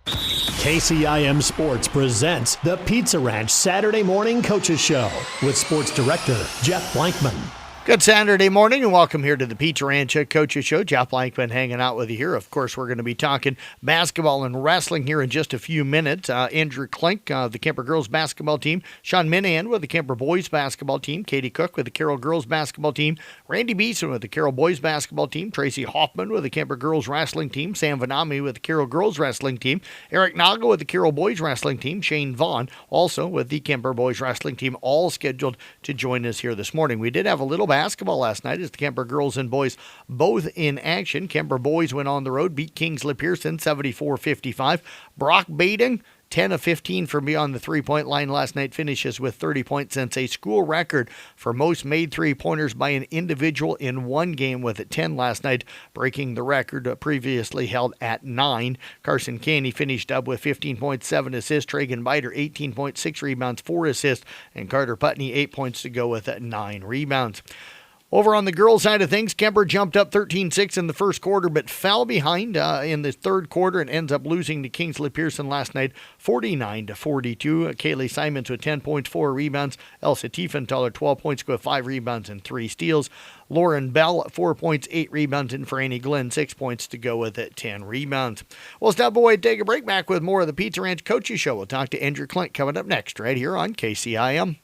KCIM Sports presents the Pizza Ranch Saturday Morning Coaches Show with Sports Director Jeff Blankman. Good Saturday morning and welcome here to the Pizza Ranch Coaches Show. Jeff Blankman hanging out with you here. Of course, we're going to be talking basketball and wrestling here in just a few minutes. Andrew Klink of the Kemper girls basketball team, Sean Minahan with the Kemper boys basketball team, Katie Cook with the Carroll girls basketball team, Randy Beeson with the Carroll boys basketball team, Tracy Hoffman with the Kemper girls wrestling team, Sam Vanami with the Carroll girls wrestling team, Eric Naga with the Carroll boys wrestling team, Shane Vaughn also with the Kemper boys wrestling team, all scheduled to join us here this morning. We did have a little basketball last night as the Kemper girls and boys both in action. Kemper boys went on the road, beat Kingsley Pearson 74-55. Brock Bading, 10 of 15 from beyond the three-point line last night, finishes with 30 points, since a school record for most made three-pointers by an individual in one game with 10 last night, breaking the record previously held at 9. Carson Caney finished up with 15.7 assists, Tragan Biter 18.6 rebounds, 4 assists, and Carter Putney 8 points to go with 9 rebounds. Over on the girls' side of things, Kemper jumped up 13-6 in the first quarter, but fell behind in the third quarter and ends up losing to Kingsley Pearson last night, 49-42. Kaylee Simons with 10 points, 4 rebounds. Elsa Tiefenthaler, 12 points, with 5 rebounds and 3 steals. Lauren Bell, 4 points, 8 rebounds, and Franny Glenn, 6 points to go with 10 rebounds. We'll step away and take a break. Back with more of the Pizza Ranch Coaches Show. We'll talk to Andrew Klink coming up next, right here on KCIM.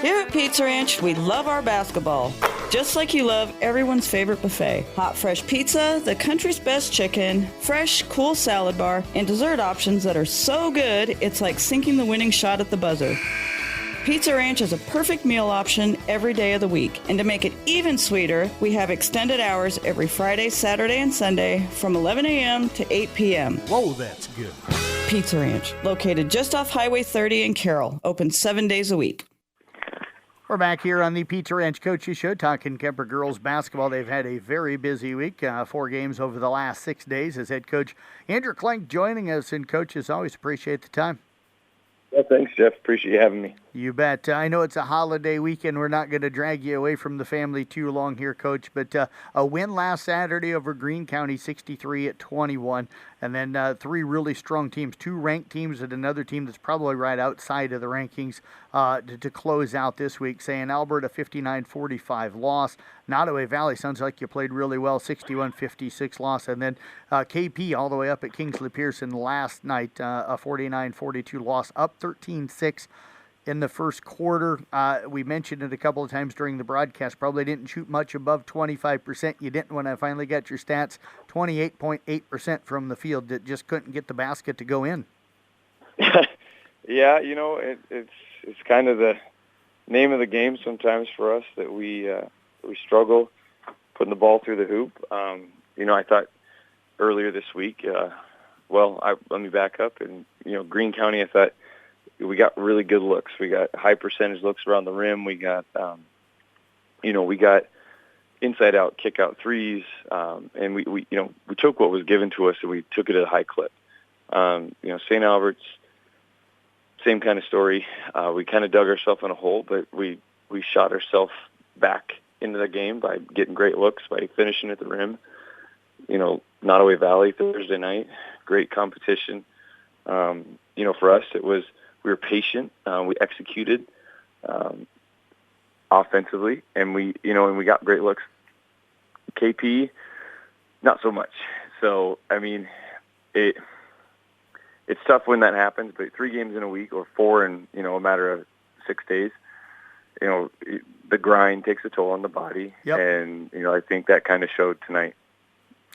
Here at Pizza Ranch, we love our basketball, just like you love everyone's favorite buffet. Hot, fresh pizza, the country's best chicken, fresh, cool salad bar, and dessert options that are so good, it's like sinking the winning shot at the buzzer. Pizza Ranch is a perfect meal option every day of the week. And to make it even sweeter, we have extended hours every Friday, Saturday, and Sunday from 11 a.m. to 8 p.m. Whoa, that's good. Pizza Ranch, located just off Highway 30 in Carroll, open 7 days a week. We're back here on the Pizza Ranch Coaches Show talking Kemper girls basketball. They've had a very busy week, 4 games over the last 6 days as head coach Andrew Klink joining us. And coach, as always, appreciate the time. Well, thanks, Jeff. Appreciate you having me. You bet. I know it's a holiday weekend. We're not going to drag you away from the family too long here, Coach. But a win last Saturday over Greene County, 63-21. And then 3 really strong teams, 2 ranked teams and another team that's probably right outside of the rankings to close out this week. St. Albert, a 59-45 loss. Nottoway Valley, sounds like you played really well, 61-56 loss. And then KP all the way up at Kingsley Pearson last night, a 49-42 loss, up 13-6 in the first quarter. We mentioned it a couple of times during the broadcast, probably didn't shoot much above 25%. You didn't when I finally got your stats, 28.8% from the field, that just couldn't get the basket to go in. Yeah, you know, it's kind of the name of the game sometimes for us that we struggle putting the ball through the hoop. You know, I thought earlier this week, let me back up. And, you know, Greene County, I thought we got really good looks. We got high percentage looks around the rim. We got, we got inside out, kick out threes. And we took what was given to us and we took it at a high clip. St. Albert's, same kind of story. We kind of dug ourselves in a hole, but we shot ourselves back into the game by getting great looks, by finishing at the rim. You know, Nottoway Valley Thursday night, great competition. For us, we were patient. We executed offensively, and we got great looks. KP, not so much. So, I mean, it's tough when that happens, but 3 games in a week or 4 in, a matter of 6 days, the grind takes a toll on the body. Yep. And, I think that kind of showed tonight.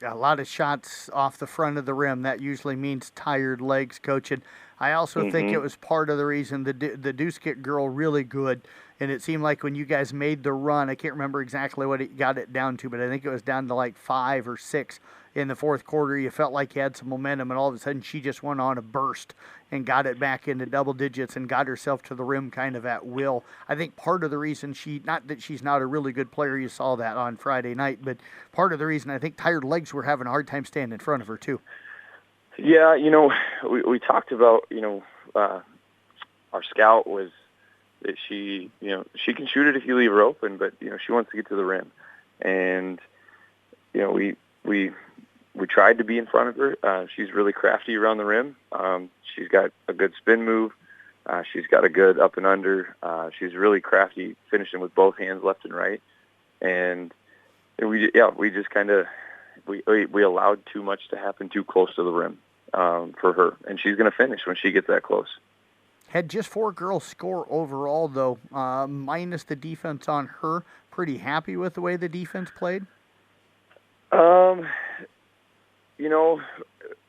A lot of shots off the front of the rim. That usually means tired legs, Coach. And I also think it was part of the reason the Deuce-Kick girl really good. And it seemed like when you guys made the run, I can't remember exactly what it got it down to, but I think it was down to like 5 or 6 in the fourth quarter. You felt like you had some momentum, and all of a sudden she just went on a burst and got it back into double digits and got herself to the rim kind of at will. I think part of the reason not that she's not a really good player, you saw that on Friday night, but part of the reason I think tired legs were having a hard time staying in front of her too. Yeah, we talked about, our scout was that she can shoot it if you leave her open, but, she wants to get to the rim. And, we we tried to be in front of her. She's really crafty around the rim. She's got a good spin move. She's got a good up and under. She's really crafty, finishing with both hands, left and right. And we just kind of we allowed too much to happen too close to the rim for her, and she's going to finish when she gets that close. Had just 4 girls score overall, though, minus the defense on her. Pretty happy with the way the defense played?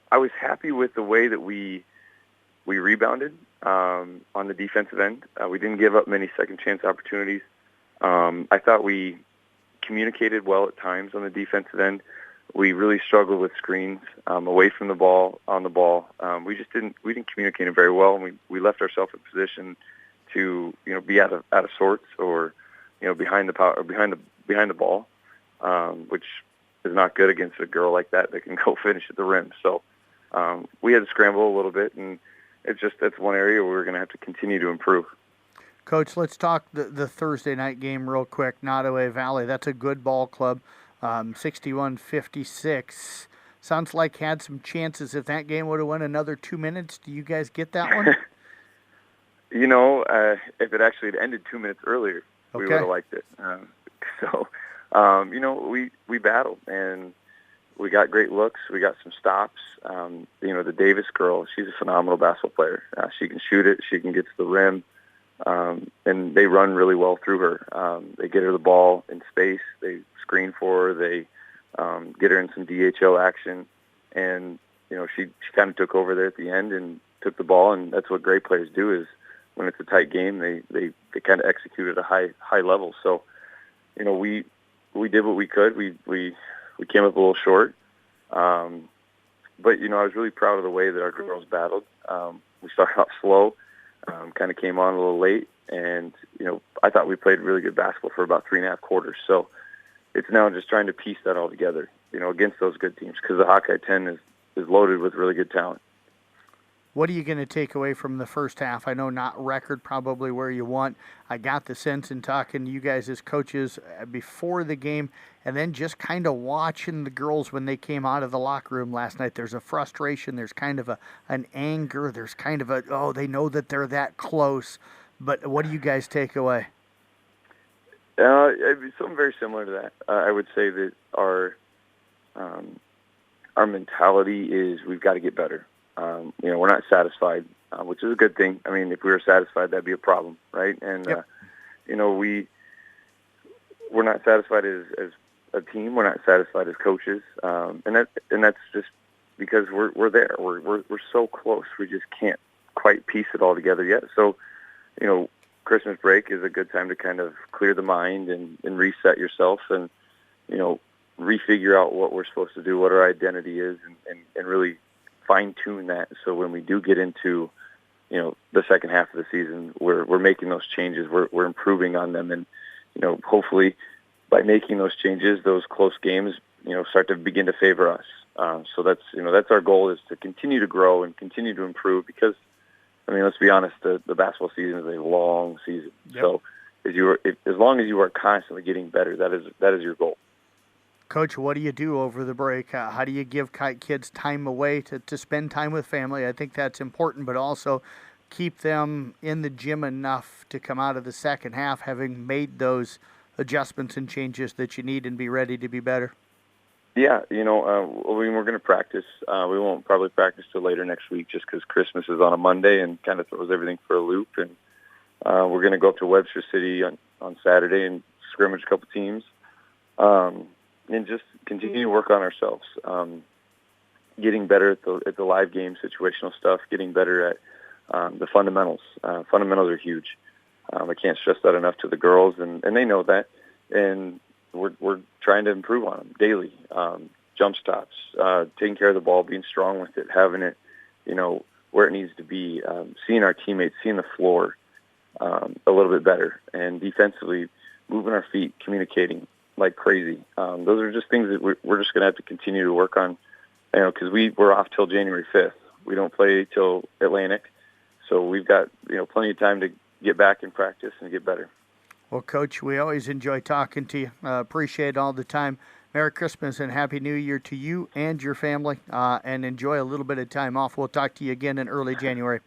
I was happy with the way that we rebounded on the defensive end. We didn't give up many second chance opportunities. I thought we communicated well at times on the defensive end. We really struggled with screens away from the ball, on the ball. We didn't communicate it very well, and we left ourselves in position to be out of sorts or behind the ball, which is not good against a girl like that can go finish at the rim. So we had to scramble a little bit, and that's one area where we're going to have to continue to improve. Coach, let's talk the Thursday night game real quick. Nottoway Valley, that's a good ball club, 61-56. Sounds like had some chances. If that game would have went another 2 minutes, do you guys get that one? If it actually had ended 2 minutes earlier, we would have liked it. We battled, and we got great looks. We got some stops. The Davis girl, she's a phenomenal basketball player. She can shoot it. She can get to the rim. And they run really well through her. They get her the ball in space. They screen for her. They get her in some DHO action. And, she kind of took over there at the end and took the ball. And that's what great players do is when it's a tight game, they kind of execute at a high level. So, we did what we could. We came up a little short. But, I was really proud of the way that our girls battled. We started off slow. Kind of came on a little late, and I thought we played really good basketball for about 3.5 quarters. So it's now just trying to piece that all together, against those good teams, because the Hawkeye 10 is loaded with really good talent. What are you going to take away from the first half? I know not record probably where you want. I got the sense in talking to you guys as coaches before the game and then just kind of watching the girls when they came out of the locker room last night. There's a frustration. There's kind of an anger. There's kind of they know that they're that close. But what do you guys take away? Something very similar to that. I would say that our mentality is we've got to get better. We're not satisfied, which is a good thing. I mean, if we were satisfied, that'd be a problem, right? And, yep. We're not satisfied as a team. We're not satisfied as coaches. And that's just because we're there. We're so close. We just can't quite piece it all together yet. So, Christmas break is a good time to kind of clear the mind and reset yourself and, refigure out what we're supposed to do, what our identity is, and really fine-tune that so when we do get into, the second half of the season, we're making those changes, we're improving on them, and, hopefully by making those changes, those close games, start to begin to favor us. So that's our goal, is to continue to grow and continue to improve because, let's be honest, the basketball season is a long season. Yep. So as long as you are constantly getting better, that is your goal. Coach, what do you do over the break? How do you give kids time away to spend time with family? I think that's important, but also keep them in the gym enough to come out of the second half having made those adjustments and changes that you need and be ready to be better. Yeah, we're going to practice. We won't probably practice till later next week just because Christmas is on a Monday and kind of throws everything for a loop. And we're going to go up to Webster City on Saturday and scrimmage a couple teams. And just continue to work on ourselves, getting better at the live game situational stuff, getting better at the fundamentals. Fundamentals are huge. I can't stress that enough to the girls, and they know that. And we're trying to improve on them daily. Jump stops, taking care of the ball, being strong with it, having it, where it needs to be, seeing our teammates, seeing the floor a little bit better, and defensively moving our feet, communicating like crazy. Those are just things that we're just going to have to continue to work on, because we're off till January 5th. We don't play till Atlantic, so we've got plenty of time to get back in practice and get better. Well, Coach, we always enjoy talking to you. Appreciate all the time. Merry Christmas and Happy New Year to you and your family, and enjoy a little bit of time off. We'll talk to you again in early January.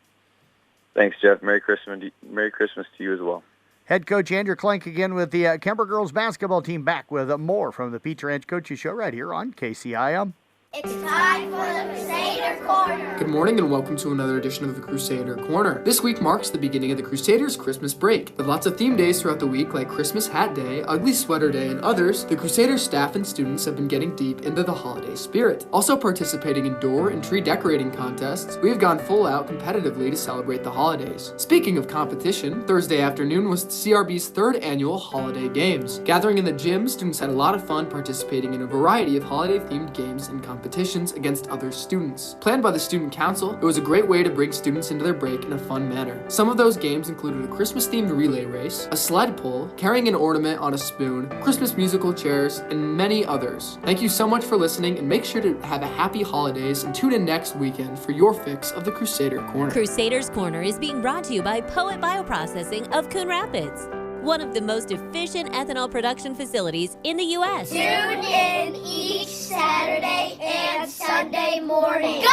Thanks, Jeff. Merry Christmas to you as well. Head coach Andrew Klink again with the Kemper girls basketball team, back with more from the Pizza Ranch Coaches Show right here on KCIM. It's time for the Crusader Corner. Good morning and welcome to another edition of the Crusader Corner. This week marks the beginning of the Crusaders' Christmas break. With lots of theme days throughout the week like Christmas Hat Day, Ugly Sweater Day, and others, the Crusaders staff and students have been getting deep into the holiday spirit. Also participating in door and tree decorating contests, we have gone full out competitively to celebrate the holidays. Speaking of competition, Thursday afternoon was the CRB's third annual Holiday Games. Gathering in the gym, students had a lot of fun participating in a variety of holiday-themed games and competitions against other students. Planned by the Student Council, it was a great way to bring students into their break in a fun manner. Some of those games included a Christmas-themed relay race, a sled pull, carrying an ornament on a spoon, Christmas musical chairs, and many others. Thank you so much for listening, and make sure to have a happy holidays and tune in next weekend for your fix of the Crusader Corner. Crusaders Corner is being brought to you by Poet Bioprocessing of Coon Rapids, one of the most efficient ethanol production facilities in the U.S. Tune in each Saturday and Sunday morning. Go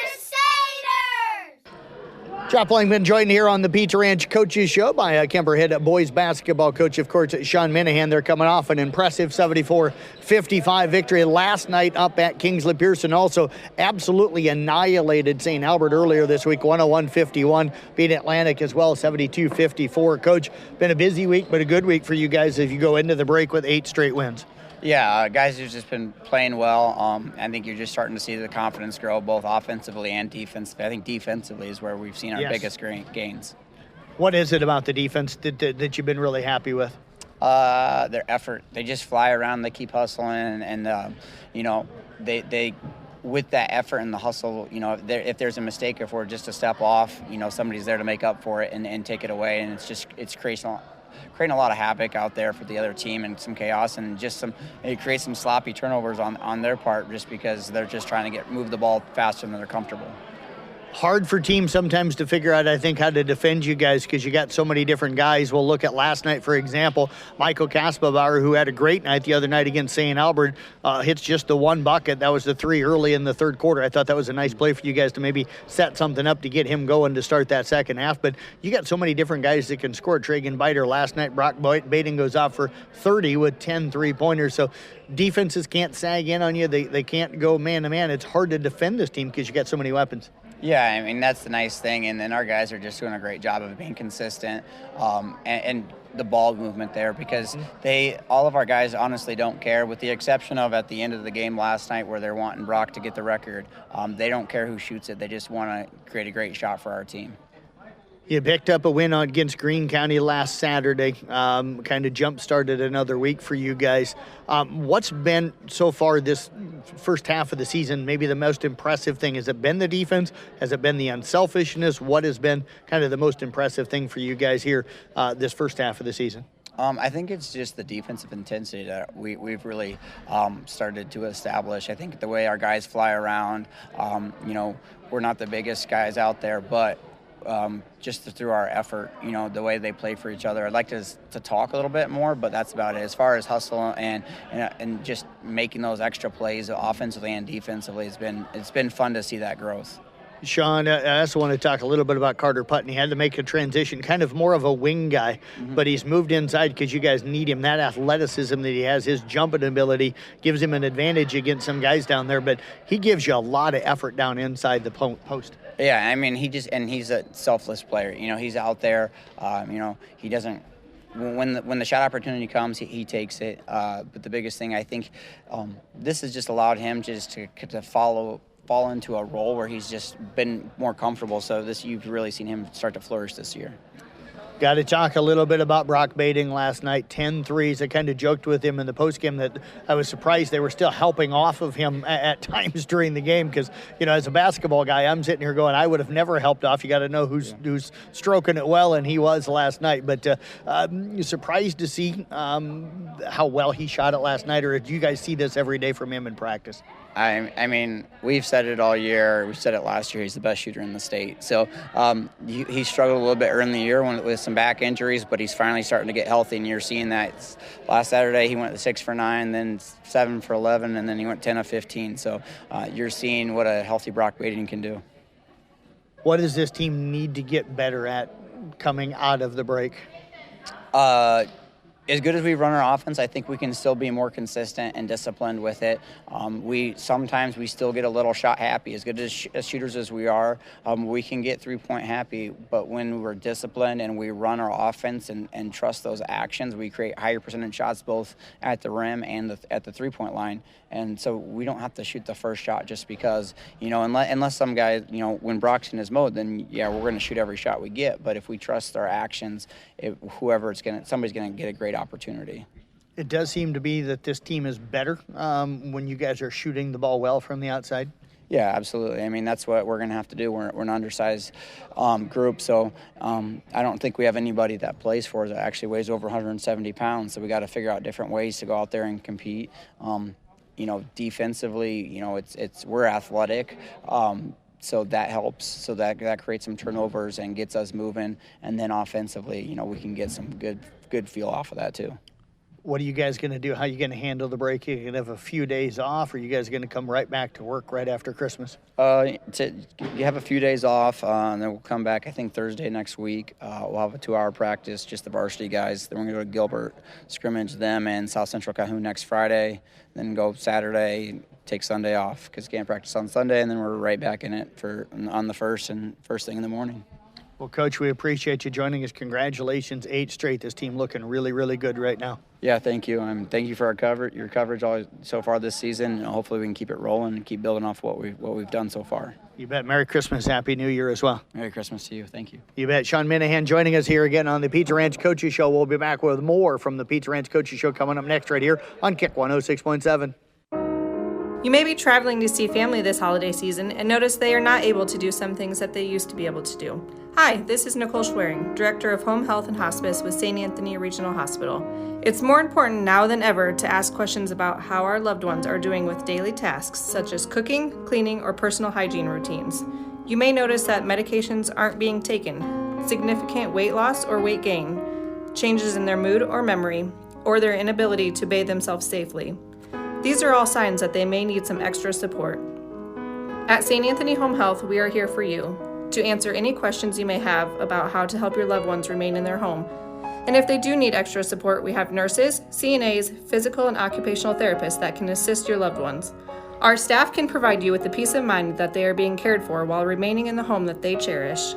Crusaders! Jeff Langman joined here on the Pizza Ranch Coaches Show by Kemper head boys basketball coach, of course, Sean Minahan. They're coming off an impressive 74-55 victory last night up at Kingsley Pearson. Also absolutely annihilated St. Albert earlier this week, 101-51. Beat Atlantic as well, 72-54. Coach, been a busy week, but a good week for you guys if you go into the break with 8 straight wins. Yeah, guys have just been playing well. I think you're just starting to see the confidence grow both offensively and defensively. I think defensively is where we've seen our biggest gains. What is it about the defense that you've been really happy with? Their effort. They just fly around. They keep hustling, and they with that effort and the hustle, if there's a mistake, if we're just a step off, somebody's there to make up for it and take it away, and it's creating a lot of havoc out there for the other team and some chaos, and it creates some sloppy turnovers on their part just because they're just trying to move the ball faster than they're comfortable. Hard for teams sometimes to figure out, I think, how to defend you guys because you got so many different guys. We'll look at last night, for example, Michael Kaspabauer, who had a great night the other night against St. Albert, hits just the one bucket. That was the 3 early in the third quarter. I thought that was a nice play for you guys to maybe set something up to get him going to start that second half. But you got so many different guys that can score. Tragan Biter last night, Brock Baden goes off for 30 with 10 3-pointers. So defenses can't sag in on you. They can't go man-to-man. It's hard to defend this team because you got so many weapons. Yeah, I mean, that's the nice thing, and then our guys are just doing a great job of being consistent and the ball movement there because all of our guys honestly don't care, with the exception of at the end of the game last night where they're wanting Brock to get the record. They don't care who shoots it. They just want to create a great shot for our team. You picked up a win against Greene County last Saturday, kind of jump-started another week for you guys. What's been, so far this first half of the season, maybe the most impressive thing? Has it been the defense? Has it been the unselfishness? What has been kind of the most impressive thing for you guys here this first half of the season? I think it's just the defensive intensity that we've really started to establish. I think the way our guys fly around, we're not the biggest guys out there, but just through our effort, the way they play for each other. I'd like to talk a little bit more, but that's about it. As far as hustle and just making those extra plays offensively and defensively, it's been fun to see that growth. Sean, I also want to talk a little bit about Carter Putney. He had to make a transition, kind of more of a wing guy, but he's moved inside because you guys need him. That athleticism that he has, his jumping ability, gives him an advantage against some guys down there, but he gives you a lot of effort down inside the post. Yeah, I mean, he's a selfless player. He's out there. He doesn't. When the shot opportunity comes, he takes it. But the biggest thing, I think, this has just allowed him just to fall into a role where he's just been more comfortable. So you've really seen him start to flourish this year. Got to talk a little bit about Brock Baden last night. 10 threes. I kind of joked with him in the postgame that I was surprised they were still helping off of him at times during the game because, as a basketball guy, I'm sitting here going, I would have never helped off. You got to know who's stroking it well, and he was last night. But surprised to see how well he shot it last night, or do you guys see this every day from him in practice? I mean, we've said it all year. We said it last year. He's the best shooter in the state. So he struggled a little bit early in the year with some back injuries, but he's finally starting to get healthy, and you're seeing that. Last Saturday, he went 6 for 9, then 7 for 11, and then he went 10 of 15. So you're seeing what a healthy Brock Bading can do. What does this team need to get better at coming out of the break? As good as we run our offense, I think we can still be more consistent and disciplined with it. Sometimes we still get a little shot happy. As good as shooters as we are, we can get 3-point happy. But when we're disciplined and we run our offense and trust those actions, we create higher percentage shots both at the rim and at the 3-point line. And so we don't have to shoot the first shot just because, unless some guy, when Brock's in his mode, then yeah, we're going to shoot every shot we get. But if we trust our actions, somebody's going to get a great opportunity. It does seem to be that this team is better when you guys are shooting the ball well from the outside. Yeah, absolutely. I mean, that's what we're going to have to do. We're an undersized group, so I don't think we have anybody that plays for us that actually weighs over 170 pounds. So we got to figure out different ways to go out there and compete. Defensively, we're athletic. So that helps. So that creates some turnovers and gets us moving. And then offensively, we can get some good feel off of that too. What are you guys going to do? How are you going to handle the break? You're going to have a few days off, or are you guys going to come right back to work right after Christmas? You have a few days off, and then we'll come back, I think, Thursday next week. We'll have a 2-hour practice, just the varsity guys. Then we're going to go to Gilbert, scrimmage them and South Central Calhoun next Friday, then go Saturday, take Sunday off because can't practice on Sunday, and then we're right back in it on the first thing in the morning. Well, Coach, we appreciate you joining us. Congratulations, 8 straight. This team looking really, really good right now. Yeah, thank you. Thank you for your coverage all so far this season. Hopefully we can keep it rolling and keep building off what we've done so far. You bet. Merry Christmas. Happy New Year as well. Merry Christmas to you. Thank you. You bet. Sean Minahan joining us here again on the Pizza Ranch Coaches Show. We'll be back with more from the Pizza Ranch Coaches Show coming up next right here on Kick 106.7. You may be traveling to see family this holiday season and notice they are not able to do some things that they used to be able to do. Hi, this is Nicole Schwerin, Director of Home Health and Hospice with St. Anthony Regional Hospital. It's more important now than ever to ask questions about how our loved ones are doing with daily tasks such as cooking, cleaning, or personal hygiene routines. You may notice that medications aren't being taken, significant weight loss or weight gain, changes in their mood or memory, or their inability to bathe themselves safely. These are all signs that they may need some extra support. At St. Anthony Home Health, we are here for you to answer any questions you may have about how to help your loved ones remain in their home. And if they do need extra support, we have nurses, CNAs, physical and occupational therapists that can assist your loved ones. Our staff can provide you with the peace of mind that they are being cared for while remaining in the home that they cherish.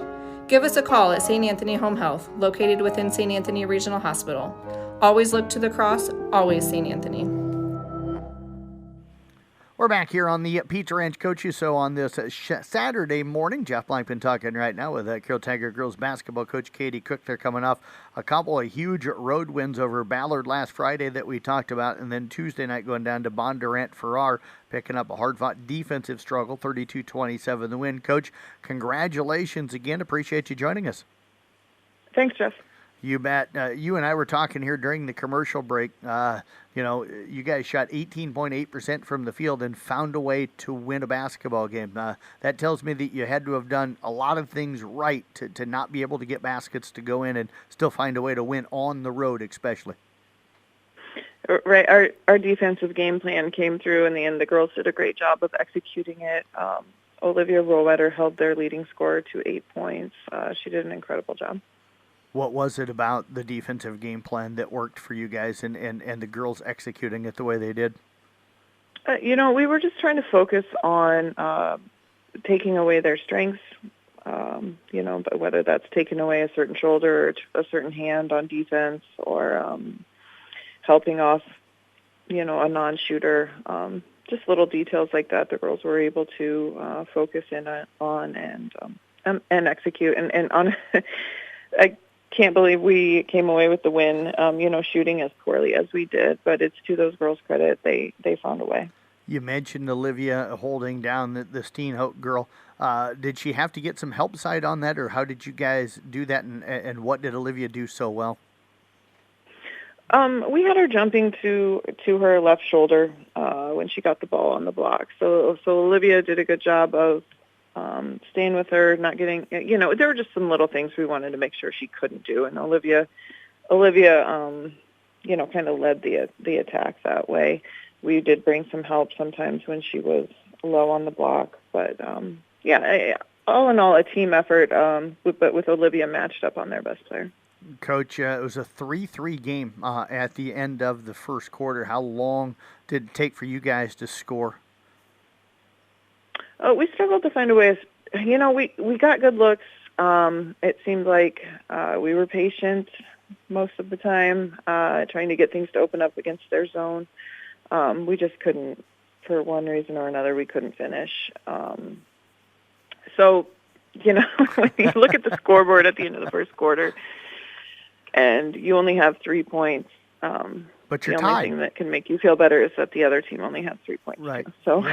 Give us a call at St. Anthony Home Health, located within St. Anthony Regional Hospital. Always look to the cross, always St. Anthony. We're back here on the Pizza Ranch Coaches Show on this Saturday morning. Jeff Blankman talking right now with Carroll Tiger Girls basketball coach Katie Cook. They're coming off a couple of huge road wins over Ballard last Friday that we talked about, and then Tuesday night going down to Bondurant Farrar, picking up a hard-fought defensive struggle, 32-27 the win. Coach, congratulations again. Appreciate you joining us. Thanks, Jeff. You bet. You and I were talking here during the commercial break. You guys shot 18.8% from the field and found a way to win a basketball game. That tells me that you had to have done a lot of things right to not be able to get baskets to go in and still find a way to win on the road, especially. Right. Our defensive game plan came through in the end. The girls did a great job of executing it. Olivia Rowetter held their leading scorer to 8 points. She did an incredible job. What was it about the defensive game plan that worked for you guys and the girls executing it the way they did? We were just trying to focus on taking away their strengths, but whether that's taking away a certain shoulder or a certain hand on defense or helping off, a non-shooter. Just little details like that the girls were able to focus in on and execute. And on I can't believe we came away with the win, shooting as poorly as we did, but it's to those girls' credit. They found a way. You mentioned Olivia holding down the Steenhoek girl. Did she have to get some help side on that, or how did you guys do that, and what did Olivia do so well? We had her jumping to her left shoulder when she got the ball on the block. So Olivia did a good job of staying with her, not getting. There were just some little things we wanted to make sure she couldn't do, and Olivia, kind of led the attack that way. We did bring some help sometimes when she was low on the block, but all in all, a team effort. But with Olivia matched up on their best player. Coach, it was a 3-3 game at the end of the first quarter. How long did it take for you guys to score? We struggled to find a way. We got good looks. It seemed like we were patient most of the time, trying to get things to open up against their zone. We just couldn't, for one reason or another, we couldn't finish. So, when you look at the scoreboard at the end of the first quarter, and you only have 3 points. But you're the tied. only thing that can make you feel better is that the other team only had 3 points. Right. So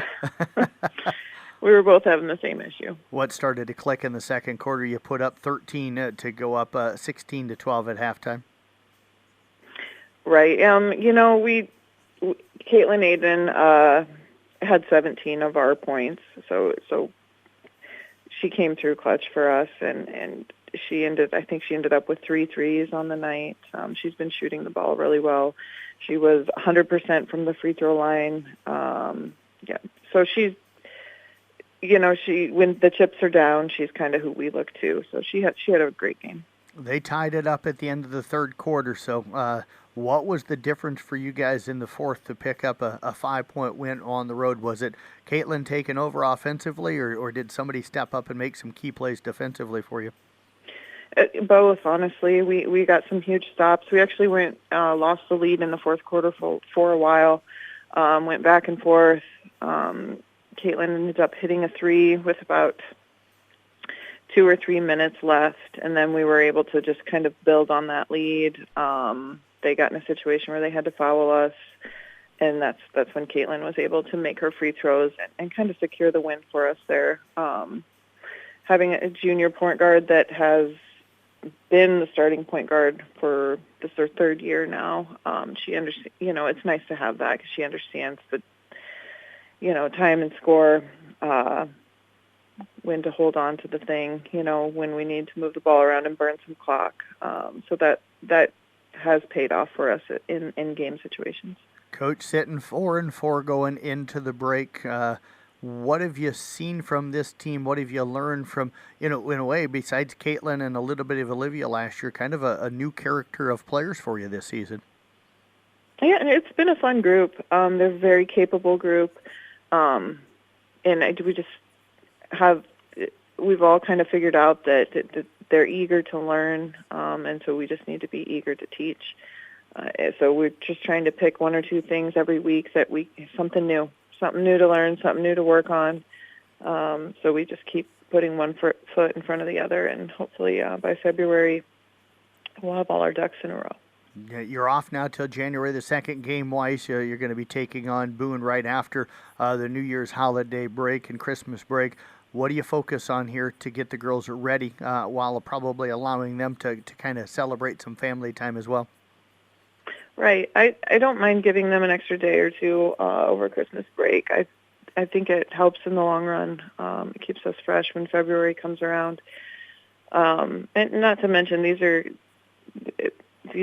we were both having the same issue. What started to click in the second quarter? You put up 13 to go up 16-12 at halftime. Right. Caitlin Aiden had 17 of our points, so she came through clutch for us, and I think she ended up with 3 threes on the night. She's been shooting the ball really well. She was 100% from the free throw line. So she's, when the chips are down, she's kind of who we look to. So she had a great game. They tied it up at the end of the third quarter. So what was the difference for you guys in the fourth to pick up a 5-point win on the road? Was it Caitlin taking over offensively, or did somebody step up and make some key plays defensively for you? Both, honestly. We got some huge stops. We actually lost the lead in the fourth quarter for a while, went back and forth. Caitlin ended up hitting a 3 with about 2 or 3 minutes left, and then we were able to just kind of build on that lead. They got in a situation where they had to foul us, and that's when Caitlin was able to make her free throws and kind of secure the win for us there. Having a junior point guard that has been the starting point guard for this her third year now, she understands. It's nice to have that because she understands the time and score, when to hold on to the thing, when we need to move the ball around and burn some clock. So that has paid off for us in game situations. Coach, sitting 4-4 going into the break. What have you seen from this team? What have you learned from, in a way, besides Caitlin and a little bit of Olivia last year, kind of a new character of players for you this season? Yeah, and it's been a fun group. They're a very capable group. And we've all kind of figured out that they're eager to learn, and so we just need to be eager to teach. So we're just trying to pick 1 or 2 things every week something new to learn, something new to work on. So we just keep putting one foot in front of the other, and hopefully by February we'll have all our ducks in a row. You're off now till January the 2nd game-wise. You're going to be taking on Boone right after the New Year's holiday break and Christmas break. What do you focus on here to get the girls ready while probably allowing them to kind of celebrate some family time as well? Right. I don't mind giving them an extra day or 2 over Christmas break. I think it helps in the long run. It keeps us fresh when February comes around. And not to mention, these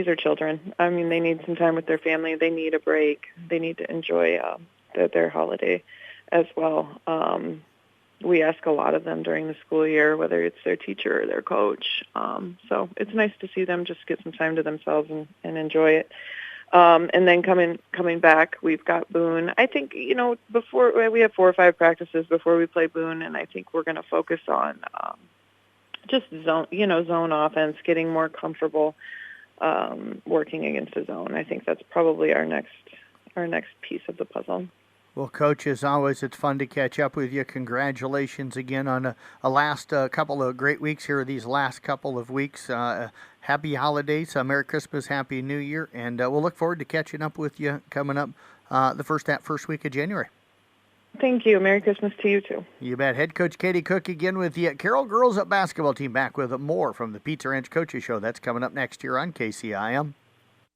are children. I mean, they need some time with their family. They need a break. They need to enjoy their holiday as well. We ask a lot of them during the school year, whether it's their teacher or their coach. So it's nice to see them just get some time to themselves and enjoy it. And then coming back, we've got Boone. I think, before we have 4 or 5 practices before we play Boone, and I think we're going to focus on just zone offense, getting more comfortable working against the zone. I think that's probably our next piece of the puzzle. Well, Coach, as always, it's fun to catch up with you. Congratulations again on a last couple of great weeks here, these last couple of weeks. Happy holidays, Merry Christmas, Happy New Year, and we'll look forward to catching up with you coming up that first week of January. Thank you. Merry Christmas to you, too. You bet. Head Coach Katie Cook again with the Carroll Girls Basketball Team, back with more from the Pizza Ranch Coaches Show. That's coming up next year on KCIM.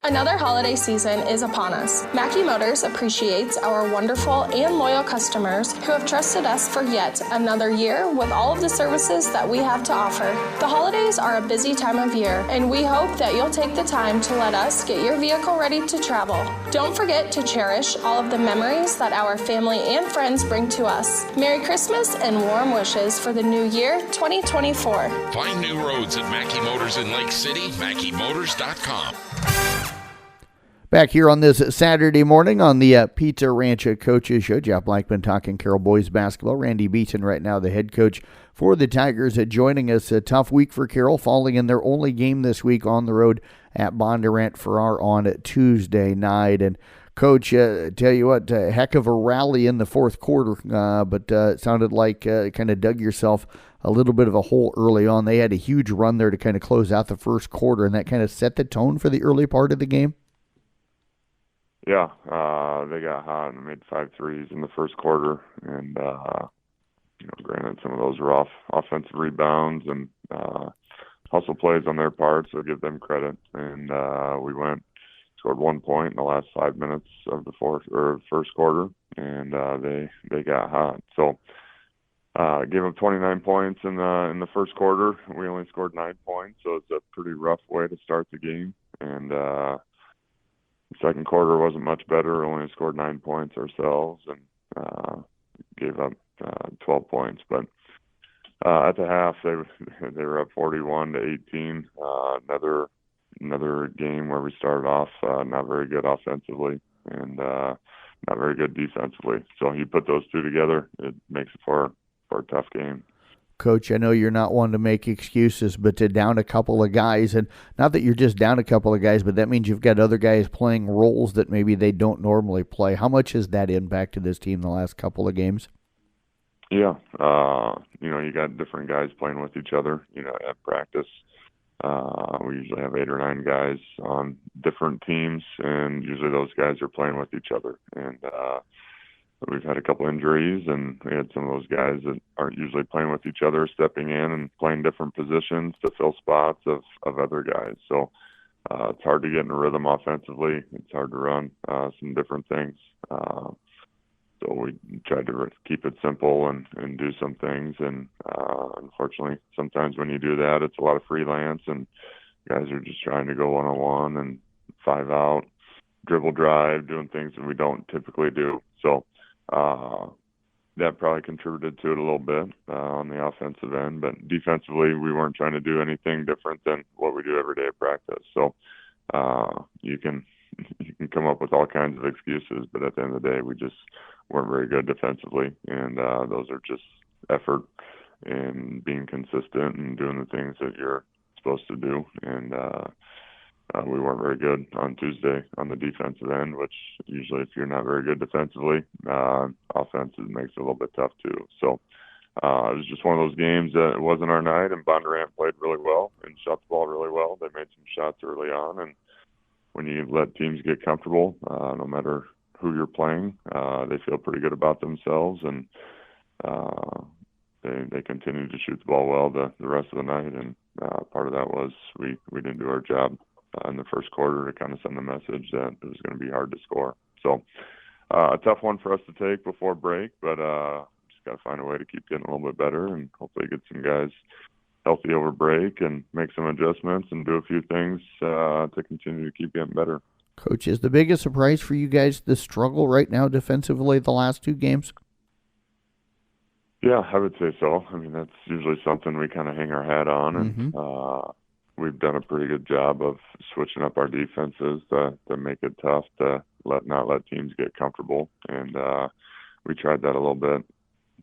Another holiday season is upon us. Mackey Motors appreciates our wonderful and loyal customers who have trusted us for yet another year with all of the services that we have to offer. The holidays are a busy time of year, and we hope that you'll take the time to let us get your vehicle ready to travel. Don't forget to cherish all of the memories that our family and friends bring to us. Merry Christmas and warm wishes for the new year 2024. Find new roads at Mackey Motors in Lake City, MackeyMotors.com. Back here on this Saturday morning on the Pizza Ranch Coaches Show, Jeff Blankman talking Carroll boys basketball. Randy Beaton right now, the head coach for the Tigers, joining us. A tough week for Carroll, falling in their only game this week on the road at Bondurant Farrar on Tuesday night. And Coach, tell you what, a heck of a rally in the fourth quarter, but it sounded like kind of dug yourself a little bit of a hole early on. They had a huge run there to kind of close out the first quarter, and that kind of set the tone for the early part of the game. Yeah, they got hot and made 5 threes in the first quarter, and granted some of those were off offensive rebounds and hustle plays on their part, so give them credit. And we scored 1 point in the last 5 minutes of the first quarter, and they got hot. So gave them 29 points in the first quarter. We only scored 9 points, so it's a pretty rough way to start the game. And the second quarter wasn't much better. Only scored 9 points ourselves and gave up 12 points. But at the half, they were up 41-18. Another game where we started off not very good offensively and not very good defensively. So you put those two together, it makes it for a tough game. Coach, I know you're not one to make excuses, but to down a couple of guys, and not that you're just down a couple of guys, but that means you've got other guys playing roles that maybe they don't normally play. How much has that impacted this team the last couple of games? Yeah, you got different guys playing with each other. At practice, we usually have 8 or 9 guys on different teams, and usually those guys are playing with each other. And we've had a couple injuries, and we had some of those guys that aren't usually playing with each other stepping in and playing different positions to fill spots of other guys. So it's hard to get in a rhythm offensively. It's hard to run some different things. So we tried to keep it simple and do some things. And unfortunately, sometimes when you do that, it's a lot of freelance, and guys are just trying to go one-on-one and 5 out, dribble drive, doing things that we don't typically do. So that probably contributed to it a little bit on the offensive end. But defensively, we weren't trying to do anything different than what we do every day at practice. So you can come up with all kinds of excuses, but at the end of the day, we just weren't very good defensively. And those are just effort and being consistent and doing the things that you're supposed to do. And we weren't very good on Tuesday on the defensive end, which usually if you're not very good defensively, offense makes it a little bit tough too. So it was just one of those games that it wasn't our night, and Bondurant played really well and shot the ball really well. They made some shots early on, and when you let teams get comfortable, no matter who you're playing, they feel pretty good about themselves, and they continued to shoot the ball well the rest of the night. And part of that was we didn't do our job in the first quarter to kind of send the message that it was going to be hard to score. So a tough one for us to take before break, but just got to find a way to keep getting a little bit better and hopefully get some guys healthy over break and make some adjustments and do a few things to continue to keep getting better. Coach, is the biggest surprise for you guys the struggle right now defensively the last 2 games? Yeah, I would say so. I mean, that's usually something we kind of hang our hat on, and we've done a pretty good job of switching up our defenses to make it tough to not let teams get comfortable. And we tried that a little bit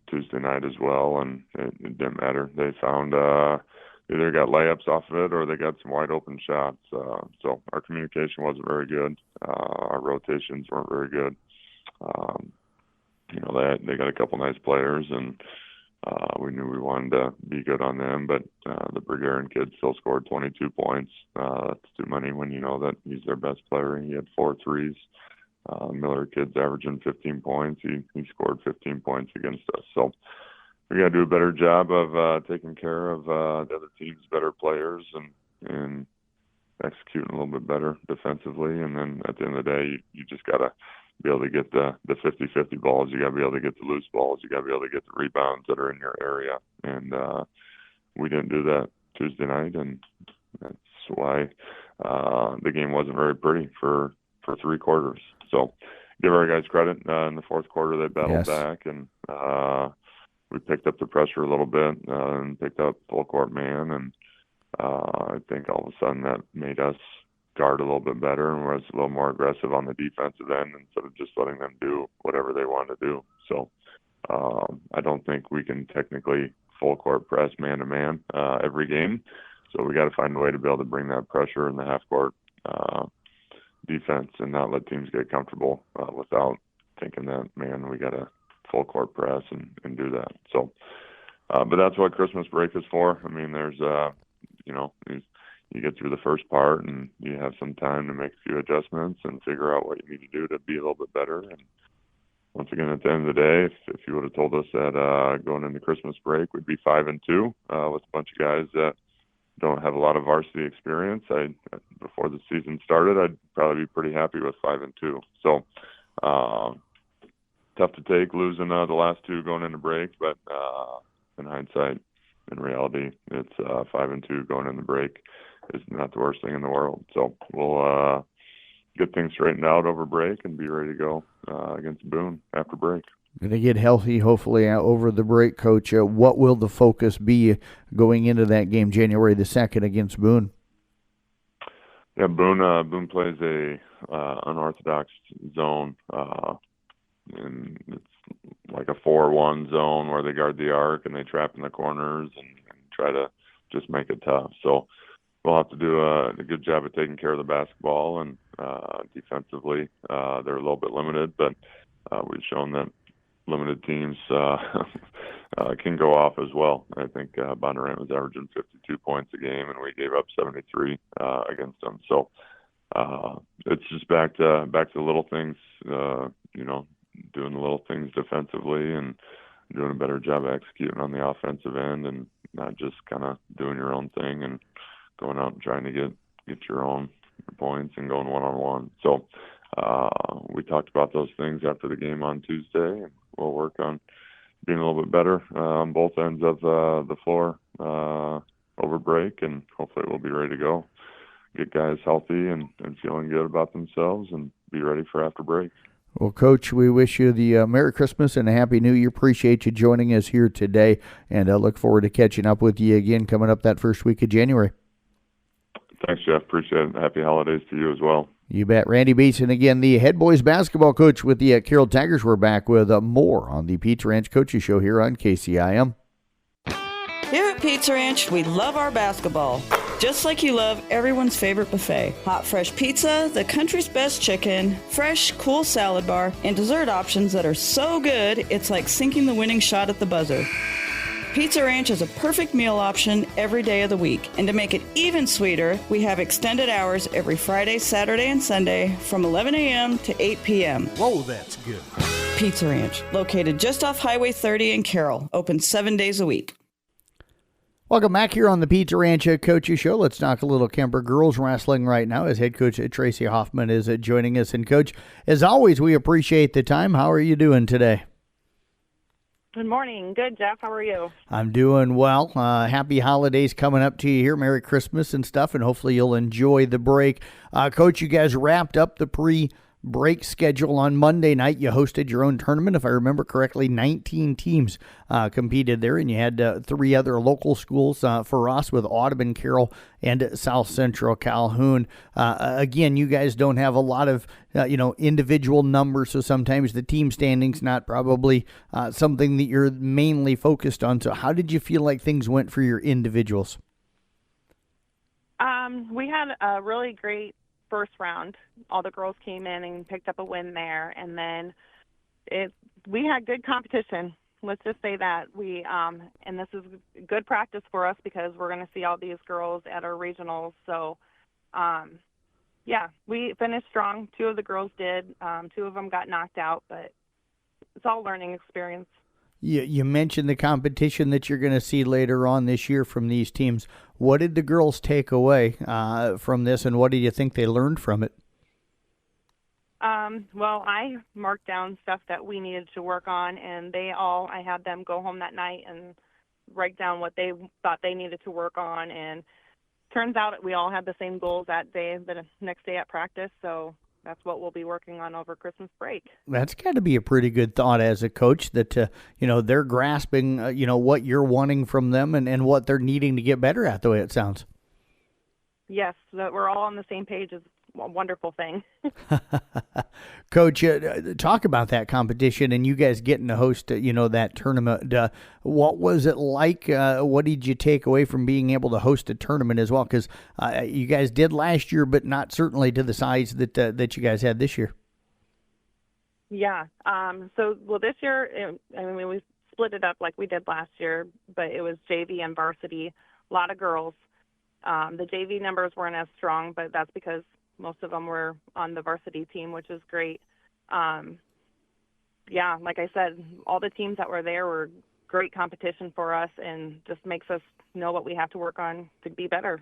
Tuesday night as well, and it didn't matter. They found either got layups off of it or they got some wide open shots. So our communication wasn't very good. Our rotations weren't very good. They got a couple nice players, and we knew we wanted to be good on them, but the Bergeron kid still scored 22 points. That's too many when you know that he's their best player. He had 4 threes. Miller kid's averaging 15 points. He scored 15 points against us. So we got to do a better job of taking care of the other team's better players and executing a little bit better defensively. And then at the end of the day, you just got to be able to get the 50-50 balls. You got to be able to get the loose balls. You got to be able to get the rebounds that are in your area. And we didn't do that Tuesday night, and that's why the game wasn't very pretty for 3 quarters. So give our guys credit. In the fourth quarter, they battled back, and we picked up the pressure a little bit and picked up full court man. And I think all of a sudden that made us guard a little bit better and was a little more aggressive on the defensive end instead of just letting them do whatever they want to do. So I don't think we can technically full court press man-to-man every game. So we got to find a way to be able to bring that pressure in the half court defense and not let teams get comfortable without thinking that, man, we got to full court press and do that. So, but that's what Christmas break is for. I mean, there's, you get through the first part and you have some time to make a few adjustments and figure out what you need to do to be a little bit better. And once again, at the end of the day, if you would have told us that going into Christmas break we'd be 5-2 with a bunch of guys that don't have a lot of varsity experience, before the season started, I'd probably be pretty happy with 5-2. So tough to take losing the last 2 going into break, but in hindsight, in reality, it's 5-2 going in the break is not the worst thing in the world. So we'll get things straightened out over break and be ready to go against Boone after break. Going to get healthy, hopefully, over the break, Coach. What will the focus be going into that game, January the 2nd, against Boone? Yeah, Boone plays a unorthodox zone, and it's like a 4-1 zone where they guard the arc and they trap in the corners and try to just make it tough. So we'll have to do a good job of taking care of the basketball, and defensively they're a little bit limited, but we've shown that limited teams can go off as well. I think Bondurant was averaging 52 points a game, and we gave up 73 against them. So it's just back to the little things, doing the little things defensively and doing a better job of executing on the offensive end, and not just kind of doing your own thing and going out and trying to get your own points and going one-on-one. So we talked about those things after the game on Tuesday, and we'll work on being a little bit better on both ends of the floor over break, and hopefully we'll be ready to go, get guys healthy and feeling good about themselves, and be ready for after break. Well, Coach, we wish you the Merry Christmas and a Happy New Year. Appreciate you joining us here today, and I look forward to catching up with you again coming up that first week of January. Thanks, Jeff. Appreciate it. Happy holidays to you as well. You bet. Randy Beeson, again, the head boys basketball coach with the Carroll Tigers. We're back with more on the Pizza Ranch Coaches Show here on KCIM. Here at Pizza Ranch, we love our basketball. Just like you love everyone's favorite buffet. Hot, fresh pizza, the country's best chicken, fresh, cool salad bar, and dessert options that are so good, it's like sinking the winning shot at the buzzer. Pizza Ranch is a perfect meal option every day of the week. And to make it even sweeter, we have extended hours every Friday, Saturday, and Sunday from 11 a.m. to 8 p.m. Whoa, that's good. Pizza Ranch, located just off Highway 30 in Carroll, open 7 days a week. Welcome back here on the Pizza Ranch Coaches Show. Let's talk a little Kemper girls wrestling right now as head coach Tracy Hoffman is joining us. And, Coach, as always, we appreciate the time. How are you doing today? Good morning. Good, Jeff. How are you? I'm doing well. Happy holidays coming up to you here. Merry Christmas and stuff, and hopefully you'll enjoy the break. Coach, you guys wrapped up the pre-break schedule on Monday night. You hosted your own tournament. If I remember correctly, 19 teams competed there, and you had 3 other local schools for us with Audubon, Carroll, and South Central Calhoun. Again, you guys don't have a lot of individual numbers, so sometimes the team standings not probably something that you're mainly focused on. So how did you feel like things went for your individuals? We had a really great first round. All the girls came in and picked up a win there, and then we had good competition. Let's just say that we and this is good practice for us because we're going to see all these girls at our regionals. So we finished strong. 2 of the girls did. 2 of them got knocked out, but it's all learning experience. You mentioned the competition that you're going to see later on this year from these teams. What did the girls take away from this, and what do you think they learned from it? Well, I marked down stuff that we needed to work on, and I had them go home that night and write down what they thought they needed to work on. And turns out we all had the same goals that day, the next day at practice. So that's what we'll be working on over Christmas break. That's got to be a pretty good thought as a coach that, they're grasping, what you're wanting from them and what they're needing to get better at, the way it sounds. Yes, that we're all on the same page is a wonderful thing. Coach, talk about that competition and you guys getting to host, that tournament. What was it like? What did you take away from being able to host a tournament as well? Because you guys did last year, but not certainly to the size that you guys had this year. Yeah. This year, we split it up like we did last year, but it was JV and varsity, a lot of girls. The JV numbers weren't as strong, but that's because most of them were on the varsity team, which is great. Like I said, all the teams that were there were great competition for us and just makes us know what we have to work on to be better.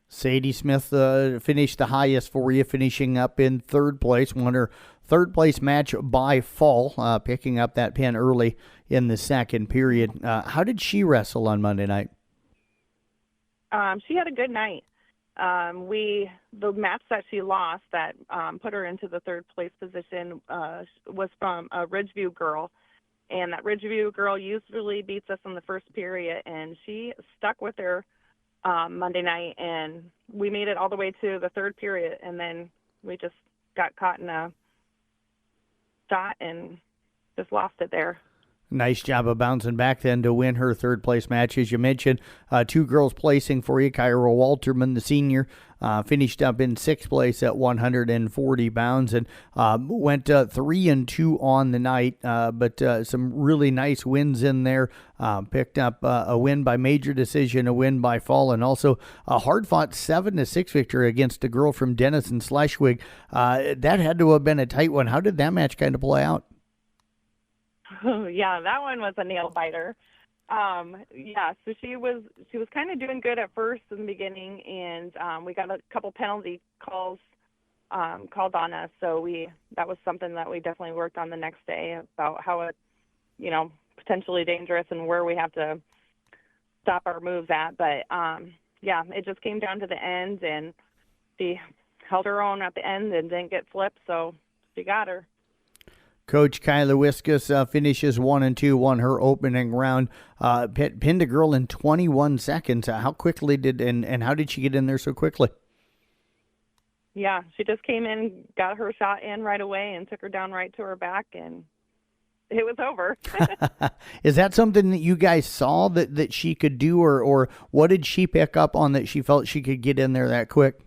Sadie Smith finished the highest for you, finishing up in third place, won her third place match by fall, picking up that pin early in the second period. How did she wrestle on Monday night? She had a good night. The match that she lost that put her into the third place position was from a Ridgeview girl, and that Ridgeview girl usually beats us in the first period, and she stuck with her Monday night, and we made it all the way to the third period, and then we just got caught in a shot and just lost it there. Nice job of bouncing back then to win her third place match. As you mentioned, two girls placing for you. Kyra Walterman, the senior, finished up in sixth place at 140 pounds and went 3-2 on the night, but some really nice wins in there. Picked up a win by major decision, a win by fall, and also a hard-fought 7-6 victory against a girl from Denison Schleswig. That had to have been a tight one. How did that match kind of play out? Yeah, that one was a nail biter. So she was kind of doing good at first in the beginning, and we got a couple penalty calls called on us. So that was something that we definitely worked on the next day about how it, potentially dangerous and where we have to stop our moves at. But it just came down to the end, and she held her own at the end and didn't get flipped, so she got her. Coach Kyla Wiskus finishes 1-2, won her opening round, pinned a girl in 21 seconds. How quickly and how did she get in there so quickly? Yeah, she just came in, got her shot in right away, and took her down right to her back, and it was over. Is that something that you guys saw that she could do, or what did she pick up on that she felt she could get in there that quick?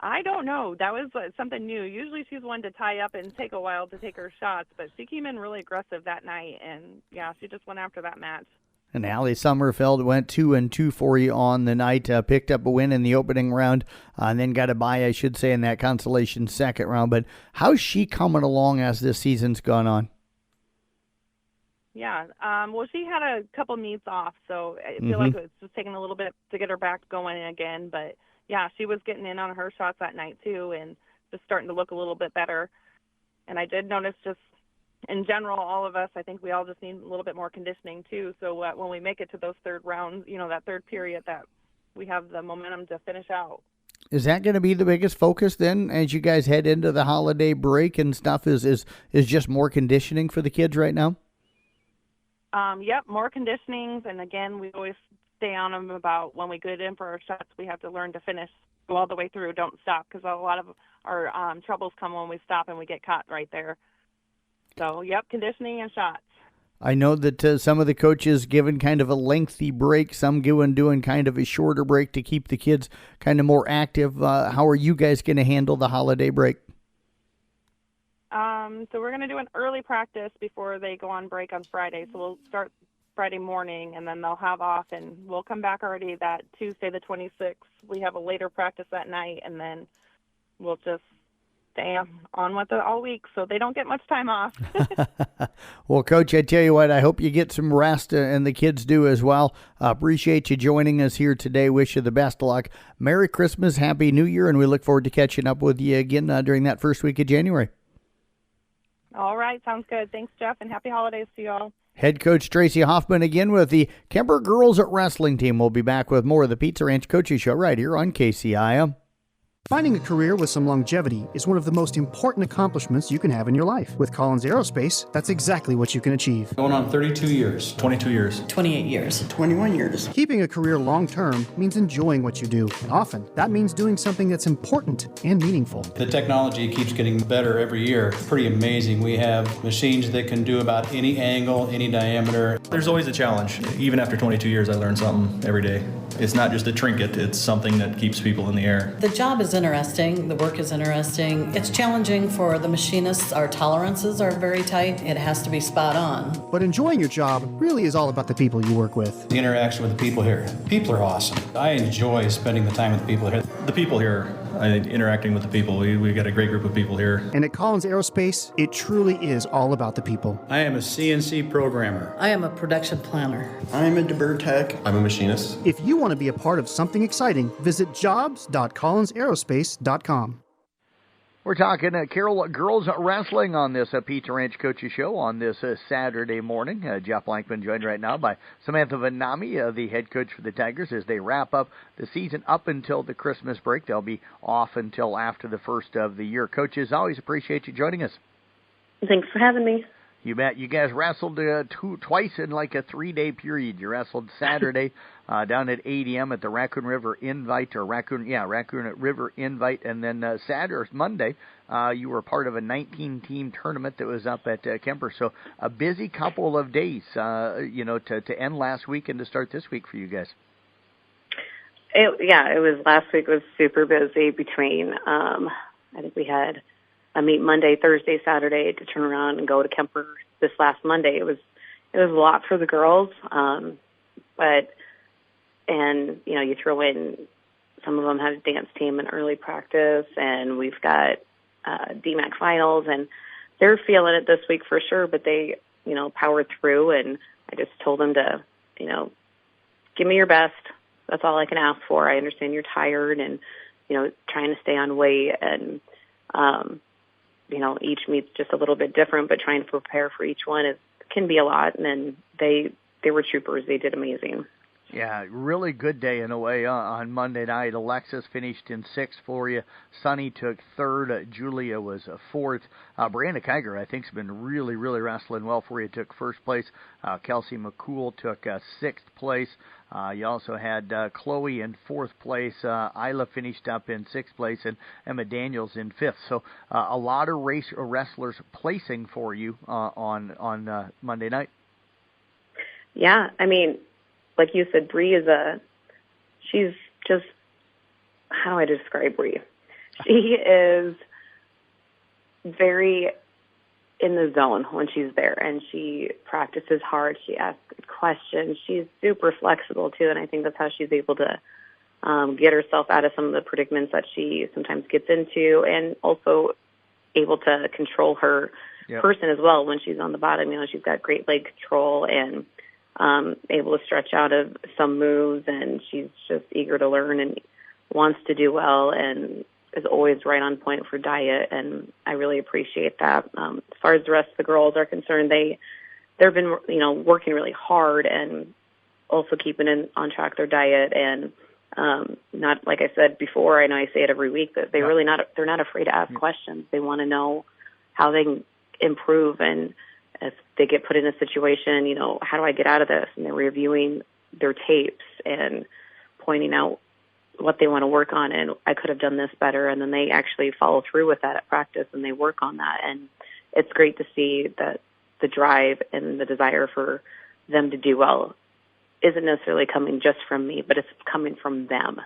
I don't know. That was something new. Usually she's one to tie up and take a while to take her shots, but she came in really aggressive that night, and she just went after that match. And Allie Sommerfeld went 2-2 for you on the night, picked up a win in the opening round, and then got a bye, I should say, in that consolation second round. But how's she coming along as this season's gone on? Yeah, well, she had a couple meets off, so I feel like it's just taking a little bit to get her back going again, but yeah, she was getting in on her shots that night too, and just starting to look a little bit better. And I did notice just in general, all of us, I think we all just need a little bit more conditioning too. So when we make it to those third rounds, that third period, that we have the momentum to finish out. Is that going to be the biggest focus then as you guys head into the holiday break and stuff? Is just more conditioning for the kids right now? Yep, more conditionings. And again, we always stay on them about when we get in for our shots, we have to learn to finish, go all the way through, don't stop, because a lot of our troubles come when we stop and we get caught right there. So, yep, conditioning and shots. I know that some of the coaches given kind of a lengthy break, some doing kind of a shorter break to keep the kids kind of more active. How are you guys going to handle the holiday break? So we're going to do an early practice before they go on break on Friday. So we'll start Friday morning, and then they'll have off, and we'll come back already that Tuesday the 26th. We have a later practice that night, and then we'll just stay on with it all week, so they don't get much time off. Well, Coach, I tell you what, I hope you get some rest, and the kids do as well. Appreciate you joining us here today. Wish you the best of luck. Merry Christmas, Happy New Year, and we look forward to catching up with you again during that first week of January. All right, sounds good. Thanks, Jeff, and happy holidays to you all. Head coach Tracy Hoffman again with the Kemper Girls Wrestling Team. We'll be back with more of the Pizza Ranch Coaches Show right here on KCIM. Finding a career with some longevity is one of the most important accomplishments you can have in your life. With Collins Aerospace, that's exactly what you can achieve. Going on 32 years, 22 years, 28 years, 21 years. Keeping a career long-term means enjoying what you do. And often, that means doing something that's important and meaningful. The technology keeps getting better every year. It's pretty amazing. We have machines that can do about any angle, any diameter. There's always a challenge. Even after 22 years, I learn something every day. It's not just a trinket, it's something that keeps people in the air. The job is interesting, the work is interesting. It's challenging for the machinists. Our tolerances are very tight. It has to be spot on. But enjoying your job really is all about the people you work with. The interaction with the people here. People are awesome. I enjoy spending the time with the people here. The people here, interacting with the people. We got a great group of people here. And at Collins Aerospace, it truly is all about the people. I am a CNC programmer. I am a production planner. I'm a DeBurr tech. I'm a machinist. If you want to be a part of something exciting, visit jobs.collinsaerospace.com. We're talking Carroll Girls Wrestling on this Pizza Ranch Coaches Show on this Saturday morning. Jeff Blankman joined right now by Samantha Vanami, the head coach for the Tigers, as they wrap up the season up until the Christmas break. They'll be off until after the first of the year. Coaches, always appreciate you joining us. Thanks for having me. You bet. You guys wrestled twice in like a 3-day period. You wrestled Saturday down at 8 a.m. at the Raccoon River Invite, Raccoon River Invite, and then Monday, you were part of a 19-team tournament that was up at Kemper. So a busy couple of days, to end last week and to start this week for you guys. It was last week was super busy between, I think we had a meet Monday, Thursday, Saturday to turn around and go to Kemper this last Monday. It was a lot for the girls, you throw in some of them have a dance team in early practice, and we've got DMAC finals, and they're feeling it this week for sure. But they, powered through, and I just told them to, give me your best. That's all I can ask for. I understand you're tired and, trying to stay on weight, and each meet's just a little bit different, but trying to prepare for each one can be a lot. And then they were troopers. They did amazing. Yeah, really good day in a way on Monday night. Alexis finished in 6th for you. Sunny took 3rd. Julia was 4th. Brianna Kiger, I think, has been really, really wrestling well for you. Took 1st place. Kelsey McCool took 6th place. You also had Chloe in 4th place. Isla finished up in 6th place, and Emma Daniels in 5th. So a lot of wrestlers placing for you on Monday night. Yeah, I mean, like you said, Bree she's just, how do I describe Bree? She is very in the zone when she's there, and she practices hard. She asks questions. She's super flexible, too, and I think that's how she's able to get herself out of some of the predicaments that she sometimes gets into, and also able to control her person as well when she's on the bottom. She's got great leg control and able to stretch out of some moves, and she's just eager to learn and wants to do well and is always right on point for diet, and I really appreciate that. As far as the rest of the girls are concerned, they've been working really hard and also keeping on track their diet, and not, like I said before, I know I say it every week, that they're not afraid to ask questions. They want to know how they can improve, and if they get put in a situation, how do I get out of this? And they're reviewing their tapes and pointing out what they want to work on, and I could have done this better. And then they actually follow through with that at practice, and they work on that. And it's great to see that the drive and the desire for them to do well isn't necessarily coming just from me, but it's coming from them.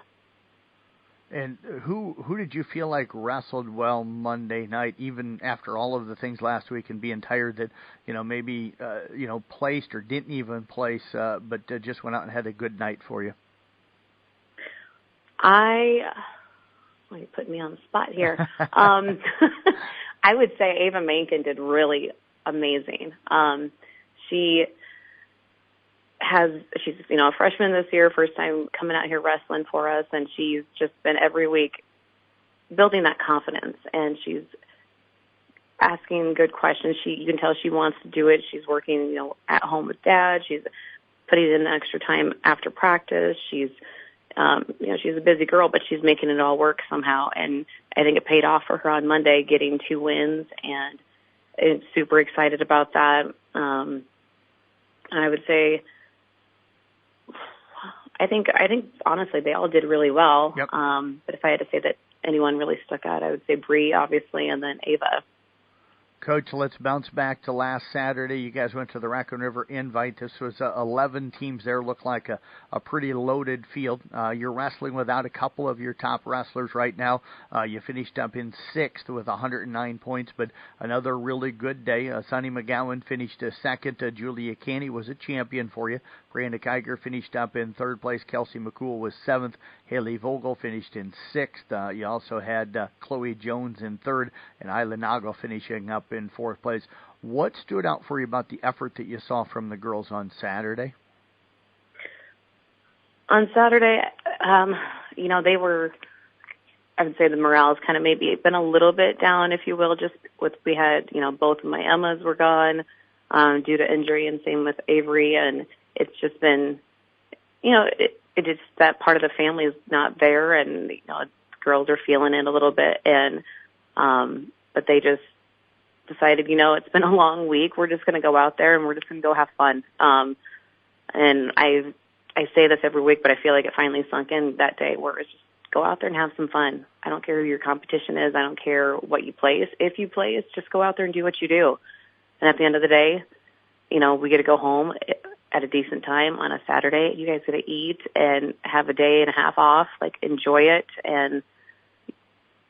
And who did you feel like wrestled well Monday night, even after all of the things last week and being tired that, maybe, placed or didn't even place, but just went out and had a good night for you? I Well, you're putting me on the spot here. I would say Ava Mankin did really amazing. She's a freshman this year, first time coming out here wrestling for us, and she's just been every week building that confidence, and she's asking good questions. You can tell she wants to do it. She's working, at home with Dad. She's putting in extra time after practice. She's she's a busy girl, but she's making it all work somehow. And I think it paid off for her on Monday, getting 2 wins, and I'm super excited about that. I would say, I think honestly they all did really well. Yep. But if I had to say that anyone really stuck out, I would say Bree, obviously, and then Ava. Coach, let's bounce back to last Saturday. You guys went to the Raccoon River Invite. This was 11 teams there. Looked like a pretty loaded field. You're wrestling without a couple of your top wrestlers right now. You finished up in 6th with 109 points, but another really good day. Sonny McGowan finished second. Julia Canny was a champion for you. Brianna Kiger finished up in 3rd place. Kelsey McCool was 7th. Haley Vogel finished in 6th. You also had Chloe Jones in 3rd, and Isla Nago finishing up in 4th place. What stood out for you about the effort that you saw from the girls on Saturday? On Saturday, they were, I would say the morale has kind of maybe been a little bit down, if you will, just we had, both of my Emmas were gone due to injury, and same with Avery, and it's just been, it just that part of the family is not there, and, girls are feeling it a little bit, and, but they just decided, it's been a long week. We're just going to go out there and we're just going to go have fun. And I say this every week, but I feel like it finally sunk in that day where it's just go out there and have some fun. I don't care who your competition is. I don't care what you place. If you place, just go out there and do what you do. And at the end of the day, we get to go home at a decent time on a Saturday. You guys get to eat and have a day and a half off, enjoy it and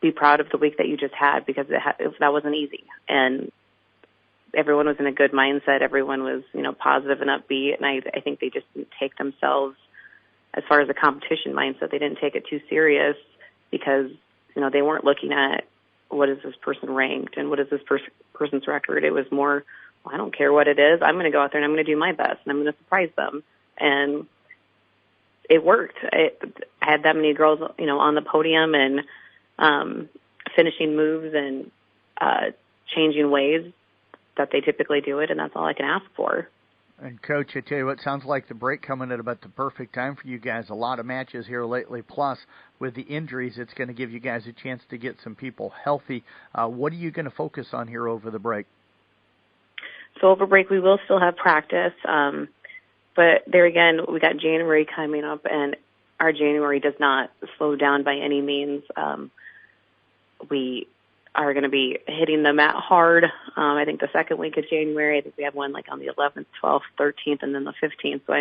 be proud of the week that you just had, because that wasn't easy. And everyone was in a good mindset. Everyone was, positive and upbeat. And I think they just didn't take themselves, as far as a competition mindset, they didn't take it too serious, because, they weren't looking at what is this person ranked and what is this person's record. It was more, I don't care what it is. I'm going to go out there and I'm going to do my best and I'm going to surprise them. And it worked. I had that many girls, on the podium and finishing moves and changing ways that they typically do it, and that's all I can ask for. And, Coach, I tell you what, sounds like the break coming at about the perfect time for you guys. A lot of matches here lately, plus with the injuries, it's going to give you guys a chance to get some people healthy. What are you going to focus on here over the break? So over break, we will still have practice, but there again, we got January coming up, and our January does not slow down by any means. We are going to be hitting the mat hard. I think the second week of January, I think we have one on the 11th, 12th, 13th, and then the 15th. So,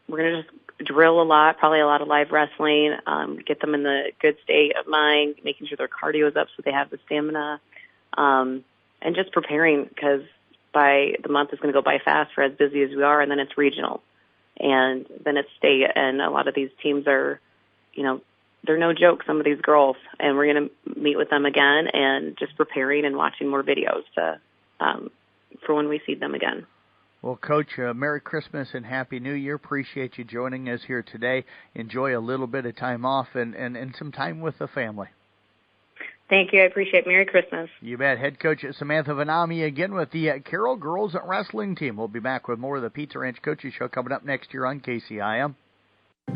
we're going to just drill a lot, probably a lot of live wrestling, get them in the good state of mind, making sure their cardio is up so they have the stamina, and just preparing, because the month is going to go by fast for as busy as we are, and then it's regional. And then it's state, and a lot of these teams are, they're no joke, some of these girls, and we're going to meet with them again and just preparing and watching more videos for when we see them again. Well, Coach, Merry Christmas and Happy New Year. Appreciate you joining us here today. Enjoy a little bit of time off and some time with the family. Thank you. I appreciate it. Merry Christmas. You bet. Head coach Samantha Vanami again with the Carroll Girls Wrestling Team. We'll be back with more of the Pizza Ranch Coaches Show coming up next year on KCIM.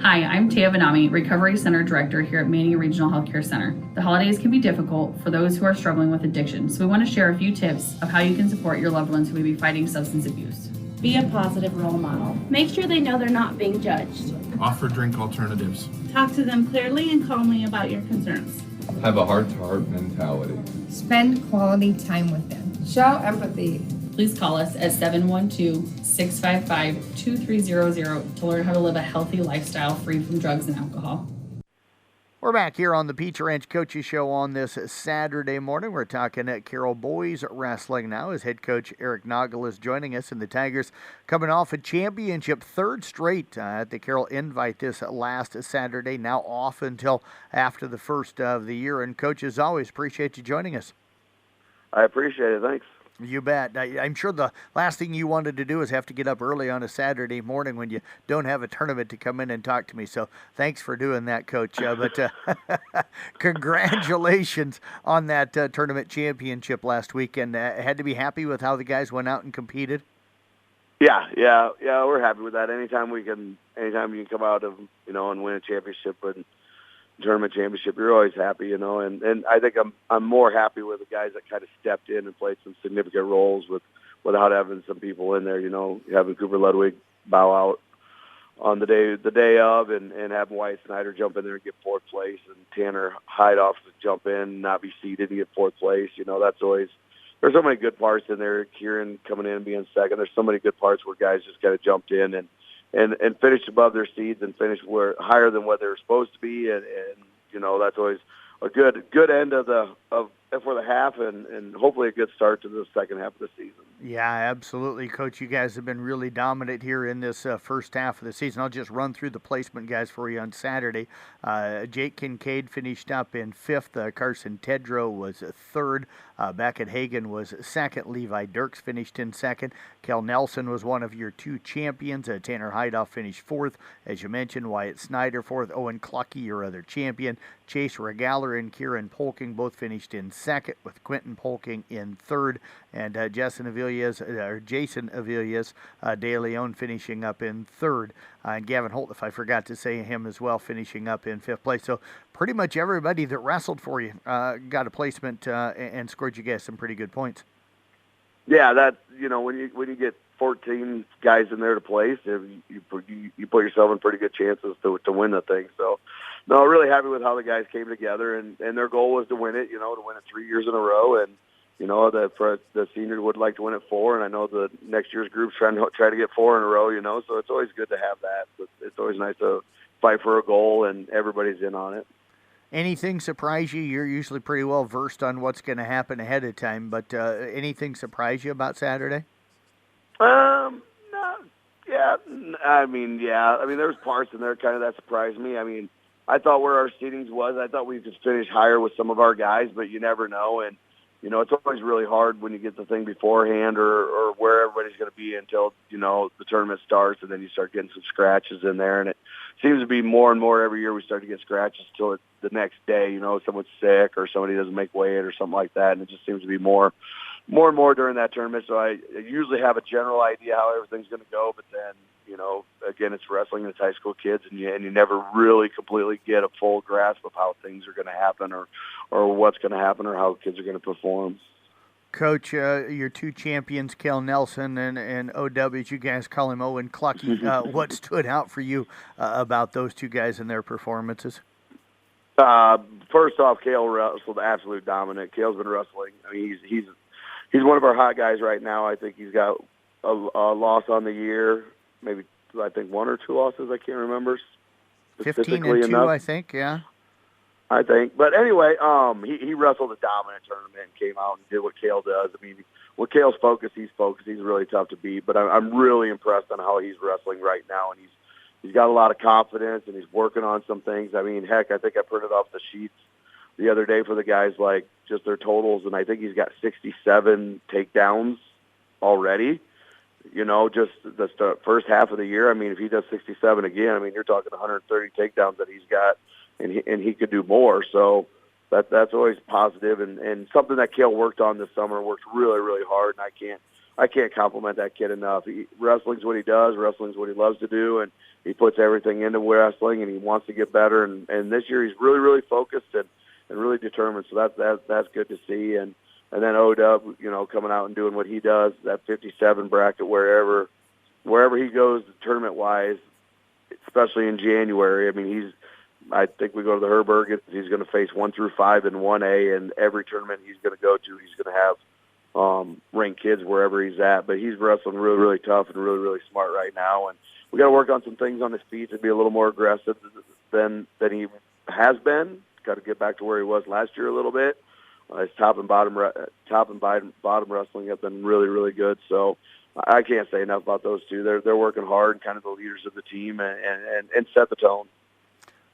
Hi, I'm Tia Vanami, Recovery Center Director here at Manning Regional Healthcare Center. The holidays can be difficult for those who are struggling with addiction, so we want to share a few tips of how you can support your loved ones who may be fighting substance abuse. Be a positive role model. Make sure they know they're not being judged. Offer drink alternatives. Talk to them clearly and calmly about your concerns. Have a heart-to-heart mentality. Spend quality time with them. Show empathy. Please call us at 712-655-2300 to learn how to live a healthy lifestyle free from drugs and alcohol. We're back here on the Peach Ranch Coaches Show on this Saturday morning. We're talking at Carroll Boys Wrestling now as head coach Eric Nagel is joining us, and the Tigers coming off a championship, third straight at the Carroll Invite this last Saturday, now off until after the first of the year. And Coach, as always, appreciate you joining us. I appreciate it. Thanks. You bet. I'm sure the last thing you wanted to do is have to get up early on a Saturday morning when you don't have a tournament to come in and talk to me. So thanks for doing that, Coach. But congratulations on that tournament championship last weekend. Had to be happy with how the guys went out and competed. Yeah. We're happy with that. Anytime you can come out of and win a championship and tournament championship, you're always happy, and I think I'm more happy with the guys that kind of stepped in and played some significant roles without having some people in there, having Cooper Ludwig bow out on the day of and having Wyatt Snyder jump in there and get fourth place, and Tanner Heidoff to jump in, not be seated and get fourth place. That's always, there's so many good parts in there. Kieran coming in and being second. There's so many good parts where guys just kind of jumped in and finished above their seeds and finished higher than what they were supposed to be, and that's always a good end for the half, and hopefully a good start to the second half of the season. Yeah, absolutely, Coach. You guys have been really dominant here in this first half of the season. I'll just run through the placement guys for you on Saturday. Jake Kincaid finished up in fifth. Carson Tedrow was third. Beckett Hagan was second. Levi Dirks finished in second. Kel Nelson was one of your two champions. Tanner Heidoff finished fourth. As you mentioned, Wyatt Snyder fourth. Owen Clucky, your other champion. Chase Regaler and Kieran Polking both finished in second, with Quentin Polking in third, and Jason Avilias De Leon finishing up in third. And Gavin Holt, if I forgot to say him as well, finishing up in fifth place. So pretty much everybody that wrestled for you got a placement and scored you guys some pretty good points. Yeah, that when you get 14 guys in there to place, you put yourself in pretty good chances to win the thing. So, no, really happy with how the guys came together, and their goal was to win it. To win it 3 years in a row, and the seniors would like to win it 4, and I know the next year's group's trying to get 4 in a row. So it's always good to have that. It's always nice to fight for a goal, and everybody's in on it. Anything surprise you? You're usually pretty well versed on what's going to happen ahead of time, but anything surprise you about Saturday? No, yeah. I mean, there's parts in there kind of that surprised me. I mean, I thought where our seedings was, I thought we could finish higher with some of our guys, but you never know. And, it's always really hard when you get the thing beforehand or where everybody's going to be until, the tournament starts, and then you start getting some scratches in there. And it seems to be more and more every year we start to get scratches till the next day, someone's sick or somebody doesn't make weight or something like that. And it just seems to be more and more during that tournament. So I usually have a general idea how everything's going to go, but then, again, it's wrestling and it's high school kids, and you never really completely get a full grasp of how things are going to happen or what's going to happen or how kids are going to perform. Coach, your two champions, Kel Nelson and OW, you guys call him Owen Clucky. What stood out for you about those two guys and their performances? First off, Kel wrestled absolute dominant. Kel's been wrestling. I mean, he's one of our hot guys right now. I think he's got a loss on the year, maybe I think 1 or 2 losses. I can't remember. 15-2, I think. Yeah. I think, but anyway, he wrestled a dominant tournament and came out and did what Kel does. I mean, when Kel's focused, he's focused. He's really tough to beat. But I'm really impressed on how he's wrestling right now, and he's got a lot of confidence and he's working on some things. I mean, heck, I think I printed off the sheets the other day for the guys, like just their totals, and I think he's got 67 takedowns already. Just the first half of the year. I mean, if he does 67 again, I mean, you're talking 130 takedowns that he's got, and he could do more. So that's always positive, and something that Kel worked on this summer, worked really, really hard, and I can't compliment that kid enough. Wrestling's what he does. Wrestling's what he loves to do, and he puts everything into wrestling, and he wants to get better. And this year he's really, really focused and really determined. So that's good to see. And then OW, coming out and doing what he does, that 57 bracket, wherever he goes tournament-wise, especially in January. I mean, I think we go to the Herberg, he's going to face 1 through 5 in 1A, and every tournament he's going to go to, he's going to have ranked kids wherever he's at. But he's wrestling really, really tough and really, really smart right now. And we got to work on some things on his feet to be a little more aggressive than he has been. Got to get back to where he was last year a little bit. His top and bottom wrestling have been really, really good. So I can't say enough about those two. They're working hard, kind of the leaders of the team, and set the tone.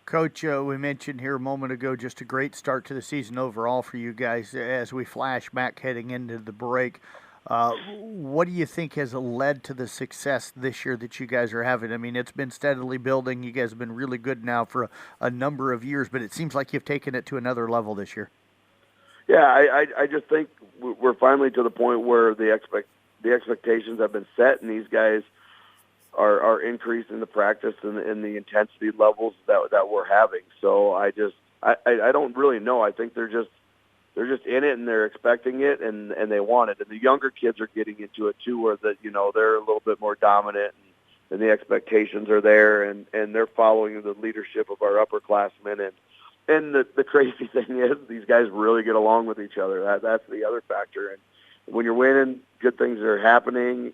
Coach, we mentioned here a moment ago just a great start to the season overall for you guys. As we flash back heading into the break, what do you think has led to the success this year that you guys are having? I mean, it's been steadily building. You guys have been really good now for a number of years, but it seems like you've taken it to another level this year. Yeah, I just think we're finally to the point where the expectations have been set, and these guys are increasing the practice and the intensity levels that we're having. So I don't really know. I think they're just in it, and they're expecting it, and they want it. And the younger kids are getting into it too, where they're a little bit more dominant, and the expectations are there, and they're following the leadership of our upperclassmen. And the crazy thing is, these guys really get along with each other. That's the other factor. And when you're winning, good things are happening.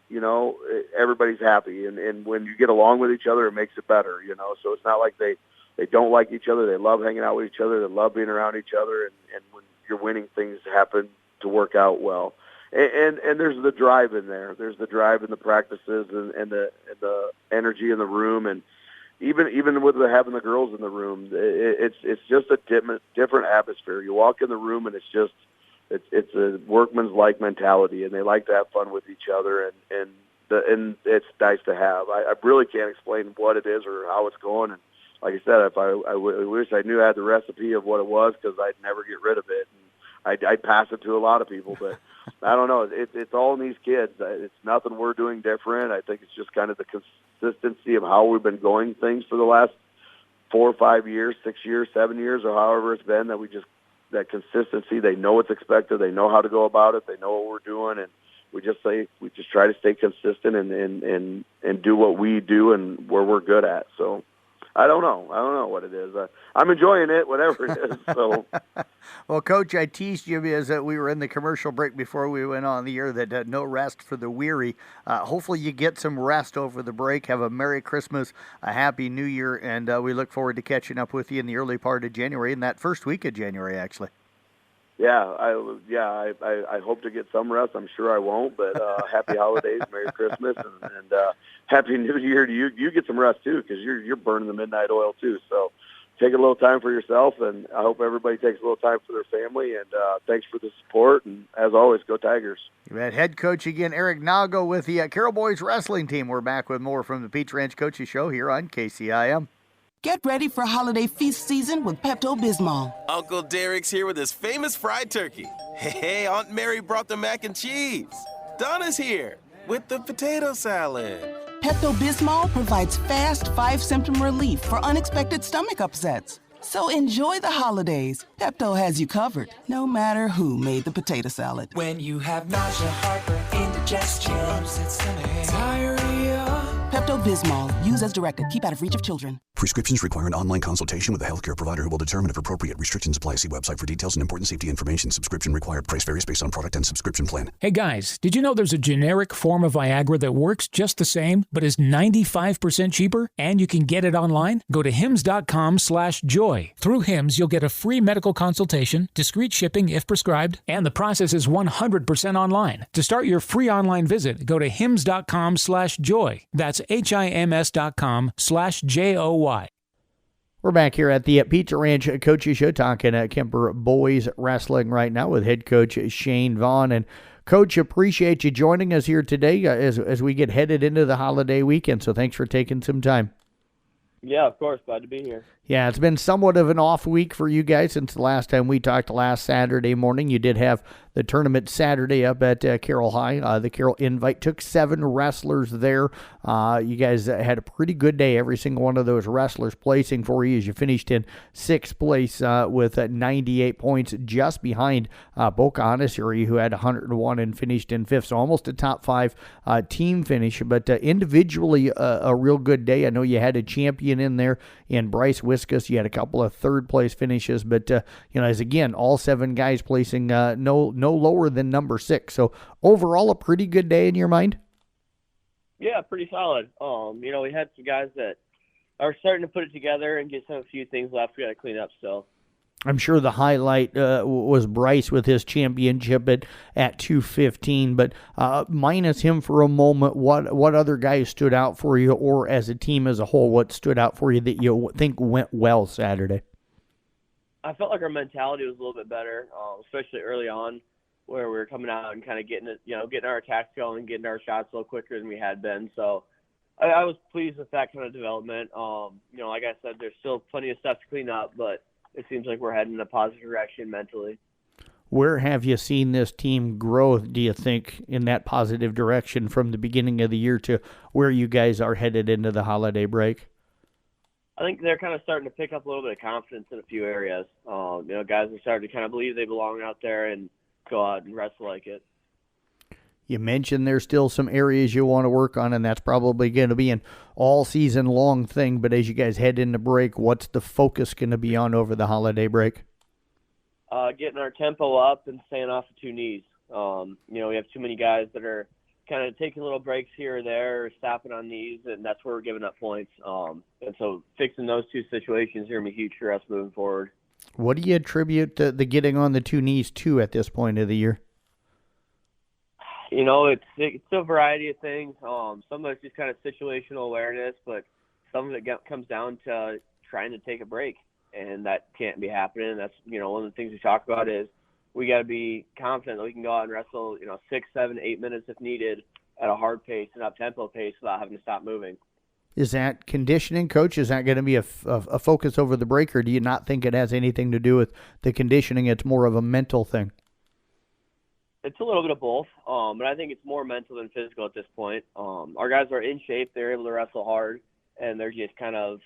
Everybody's happy. And when you get along with each other, it makes it better. So it's not like they don't like each other. They love hanging out with each other. They love being around each other. And when you're winning, things happen to work out well. And there's the drive in there. There's the drive in the practices and the energy in the room. And even with having the girls in the room, it's just a different atmosphere. You walk in the room, and it's a workman's-like mentality, and they like to have fun with each other, and it's nice to have. I really can't explain what it is or how it's going. And like I said, I wish I knew I had the recipe of what it was, because I'd never get rid of it. And I'd pass it to a lot of people, but I don't know. It's all in these kids. It's nothing we're doing different. I think it's just kind of the consistency of how we've been going things for the last 4 or 5 years, 6 years, 7 years, or however it's been, that consistency. They know what's expected. They know how to go about it. They know what we're doing, and we just try to stay consistent and do what we do and where we're good at. So I don't know what it is. I'm enjoying it, whatever it is. So. Well, Coach, I teased you as we were in the commercial break before we went on the air that no rest for the weary. Hopefully you get some rest over the break. Have a Merry Christmas, a Happy New Year, and we look forward to catching up with you in the early part of January, in that first week of January, actually. Yeah, I hope to get some rest. I'm sure I won't, but happy holidays, Merry Christmas, and Happy New Year to you. You get some rest too, because you're burning the midnight oil too. So take a little time for yourself, and I hope everybody takes a little time for their family. And thanks for the support. And as always, go Tigers. You had head coach again, Eric Nago, with the Carroll Boys wrestling team. We're back with more from the Peach Ranch Coaches Show here on KCIM. Get ready for holiday feast season with Pepto-Bismol. Uncle Derek's here with his famous fried turkey. Hey, Aunt Mary brought the mac and cheese. Donna's here with the potato salad. Pepto-Bismol provides fast 5-symptom relief for unexpected stomach upsets. So enjoy the holidays. Pepto has you covered, no matter who made the potato salad. When you have nausea, heartburn, indigestion, upset stomach, diarrhea. Pepto-Bismol. Use as directed. Keep out of reach of children. Prescriptions require an online consultation with a healthcare provider who will determine if appropriate. Restrictions apply. See website for details and important safety information. Subscription required. Price varies based on product and subscription plan. Hey guys, did you know there's a generic form of Viagra that works just the same, but is 95% cheaper? And you can get it online? Go to hims.com/joy. Through Hims, you'll get a free medical consultation, discreet shipping if prescribed, and the process is 100% online. To start your free online visit, go to hims.com/joy. That's HIMS.com/JOY. We're back here at the Pizza Ranch Coaches Show talking Kemper Boys Wrestling right now with head coach Shane Vaughn. And Coach, appreciate you joining us here today as we get headed into the holiday weekend. So thanks for taking some time. Yeah, of course. Glad to be here. Yeah, it's been somewhat of an off week for you guys since the last time we talked last Saturday morning. You did have the tournament Saturday up at Carroll High. The Carroll Invite took 7 wrestlers there. You guys had a pretty good day, every single one of those wrestlers placing for you as you finished in 6th place with 98 points, just behind Pocahontas, who had 101 and finished in 5th. So almost a top 5 team finish, but individually a real good day. I know you had a champion in there in Bryce Wiskus. You had a couple of 3rd place finishes, but as again, all 7 guys placing no lower than number 6. So overall, a pretty good day in your mind? Yeah, pretty solid. We had some guys that are starting to put it together and get a few things left we got to clean up still. I'm sure the highlight was Bryce with his championship at 2:15, but minus him for a moment, what other guys stood out for you, or as a team as a whole, what stood out for you that you think went well Saturday? I felt like our mentality was a little bit better, especially early on, where we were coming out and kind of getting our attacks going, getting our shots a little quicker than we had been. So I was pleased with that kind of development. Like I said, there's still plenty of stuff to clean up, but it seems like we're heading in a positive direction mentally. Where have you seen this team grow, do you think, in that positive direction from the beginning of the year to where you guys are headed into the holiday break? I think they're kind of starting to pick up a little bit of confidence in a few areas. Guys are starting to kind of believe they belong out there and go out and wrestle like it. You mentioned there's still some areas you want to work on, and that's probably going to be an all-season-long thing. But as you guys head into break, what's the focus going to be on over the holiday break? Getting our tempo up and staying off of two knees. We have too many guys that are kind of taking little breaks here or there, or stopping on knees, and that's where we're giving up points. And so fixing those two situations are going to be huge for us moving forward. What do you attribute the getting on the two knees to at this point of the year? It's a variety of things. Some of it's just kind of situational awareness, but some of it comes down to trying to take a break, and that can't be happening. That's, one of the things we talk about is we got to be confident that we can go out and wrestle, 6, 7, 8 minutes if needed at a hard pace and up-tempo pace without having to stop moving. Is that conditioning, Coach? Is that going to be a focus over the break, or do you not think it has anything to do with the conditioning? It's more of a mental thing? It's a little bit of both, but I think it's more mental than physical at this point. Our guys are in shape. They're able to wrestle hard, and they're just kind of,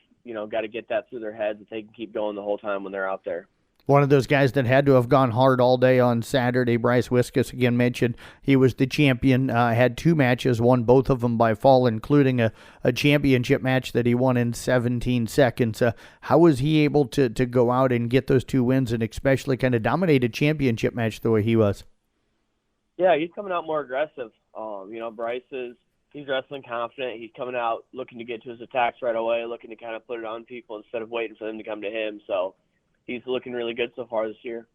got to get that through their heads that they can keep going the whole time when they're out there. One of those guys that had to have gone hard all day on Saturday, Bryce Wiskus, again mentioned he was the champion, had 2 matches, won both of them by fall, including a championship match that he won in 17 seconds. How was he able to go out and get those 2 wins and especially kind of dominate a championship match the way he was? Yeah, he's coming out more aggressive. Bryce he's wrestling confident. He's coming out looking to get to his attacks right away, looking to kind of put it on people instead of waiting for them to come to him. So he's looking really good so far this year.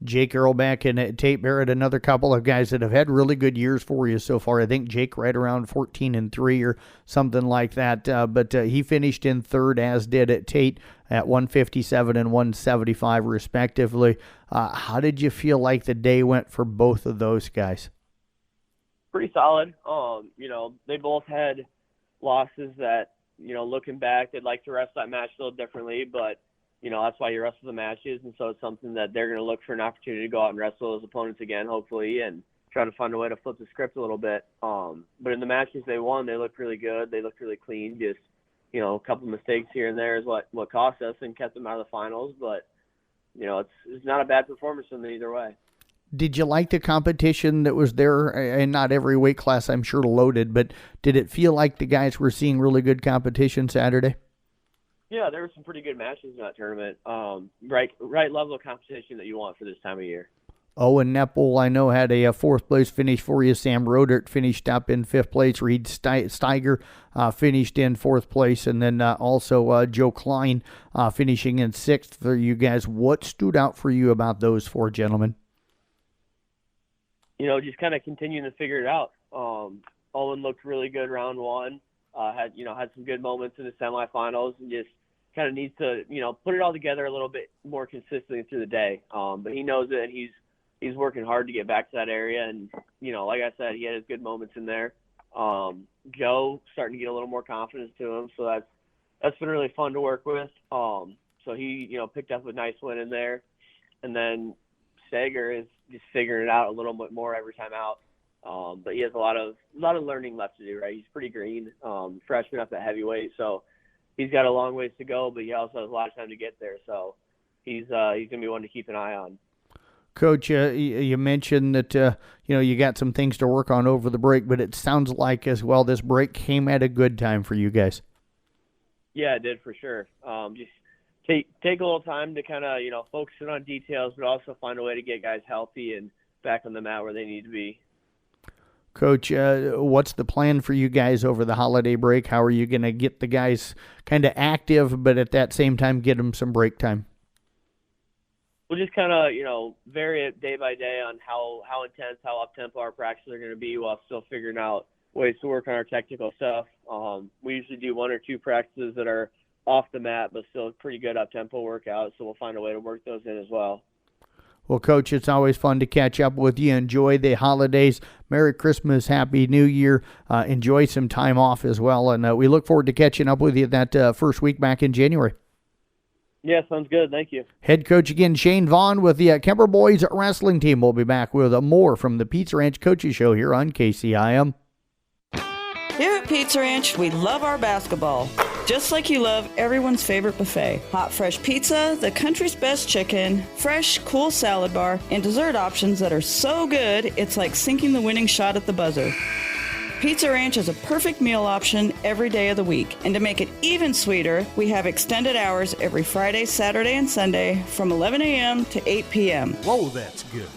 Jake Earlback and Tate Barrett, another couple of guys that have had really good years for you so far. I think Jake right around 14-3 or something like that. But he finished in third, as did Tate at 157 and 175 respectively. How did you feel like the day went for both of those guys? Pretty solid. They both had losses that, looking back, they'd like to wrestle that match a little differently, but that's why you wrestle the matches, and so it's something that they're going to look for an opportunity to go out and wrestle those opponents again, hopefully, and try to find a way to flip the script a little bit. But in the matches they won, they looked really good. They looked really clean. Just, a couple mistakes here and there is what cost us and kept them out of the finals. But, it's not a bad performance from them either way. Did you like the competition that was there? And not every weight class, I'm sure, loaded, but did it feel like the guys were seeing really good competition Saturday? Yeah, there were some pretty good matches in that tournament. Right level of competition that you want for this time of year. Owen Nepple, I know, had a 4th place finish for you. Sam Rodert finished up in 5th place. Reed Steiger finished in 4th place. And then also Joe Klein finishing in 6th for you guys. What stood out for you about those 4 gentlemen? Just kind of continuing to figure it out. Owen looked really good round 1. Had some good moments in the semifinals, and just kind of needs to, put it all together a little bit more consistently through the day. But he knows it, and he's working hard to get back to that area. And, like I said, he had his good moments in there. Joe starting to get a little more confidence to him, so that's been really fun to work with. So he, picked up a nice win in there. And then Sager is just figuring it out a little bit more every time out. But he has a lot of learning left to do, right? He's pretty green, freshman up at heavyweight, so he's got a long ways to go, but he also has a lot of time to get there. So he's going to be one to keep an eye on. Coach, you mentioned that, you got some things to work on over the break, but it sounds like as well this break came at a good time for you guys. Yeah, it did for sure. Just take a little time to kind of, focus in on details, but also find a way to get guys healthy and back on the mat where they need to be. Coach, what's the plan for you guys over the holiday break? How are you going to get the guys kind of active, but at that same time get them some break time? We'll just kind of, vary it day by day on how intense, how up-tempo our practices are going to be while still figuring out ways to work on our technical stuff. We usually do 1 or 2 practices that are off the mat, but still pretty good up-tempo workouts, so we'll find a way to work those in as well. Well, Coach, it's always fun to catch up with you. Enjoy the holidays. Merry Christmas, Happy New Year. Enjoy some time off as well, and we look forward to catching up with you that first week back in January. Yeah, sounds good. Thank you. Head coach again, Shane Vaughn with the Kemper Boys wrestling team. We'll be back with more from the Pizza Ranch Coaches Show here on KCIM. Here at Pizza Ranch, we love our basketball. Just like you love everyone's favorite buffet. Hot, fresh pizza, the country's best chicken, fresh, cool salad bar, and dessert options that are so good, it's like sinking the winning shot at the buzzer. Pizza Ranch is a perfect meal option every day of the week. And to make it even sweeter, we have extended hours every Friday, Saturday, and Sunday from 11 a.m. to 8 p.m. Whoa, that's good.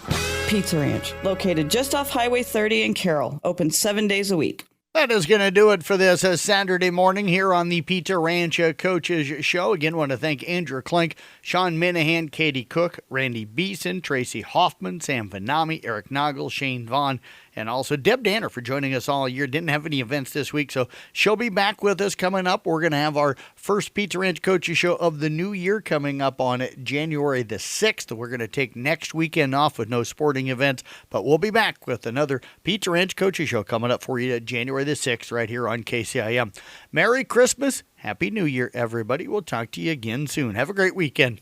Pizza Ranch, located just off Highway 30 in Carroll, open 7 days a week. That is going to do it for this Saturday morning here on the Pizza Ranch Coaches Show. Again, want to thank Andrew Klink, Sean Minahan, Katie Cook, Randy Beeson, Tracy Hoffman, Sam Vanami, Eric Noggle, Shane Vaughn, and also Deb Danner for joining us all year. Didn't have any events this week, so she'll be back with us coming up. We're going to have our first Pizza Ranch Coaches Show of the new year coming up on January the 6th. We're going to take next weekend off with no sporting events, but we'll be back with another Pizza Ranch Coaches Show coming up for you January the 6th right here on KCIM. Merry Christmas. Happy New Year, everybody. We'll talk to you again soon. Have a great weekend.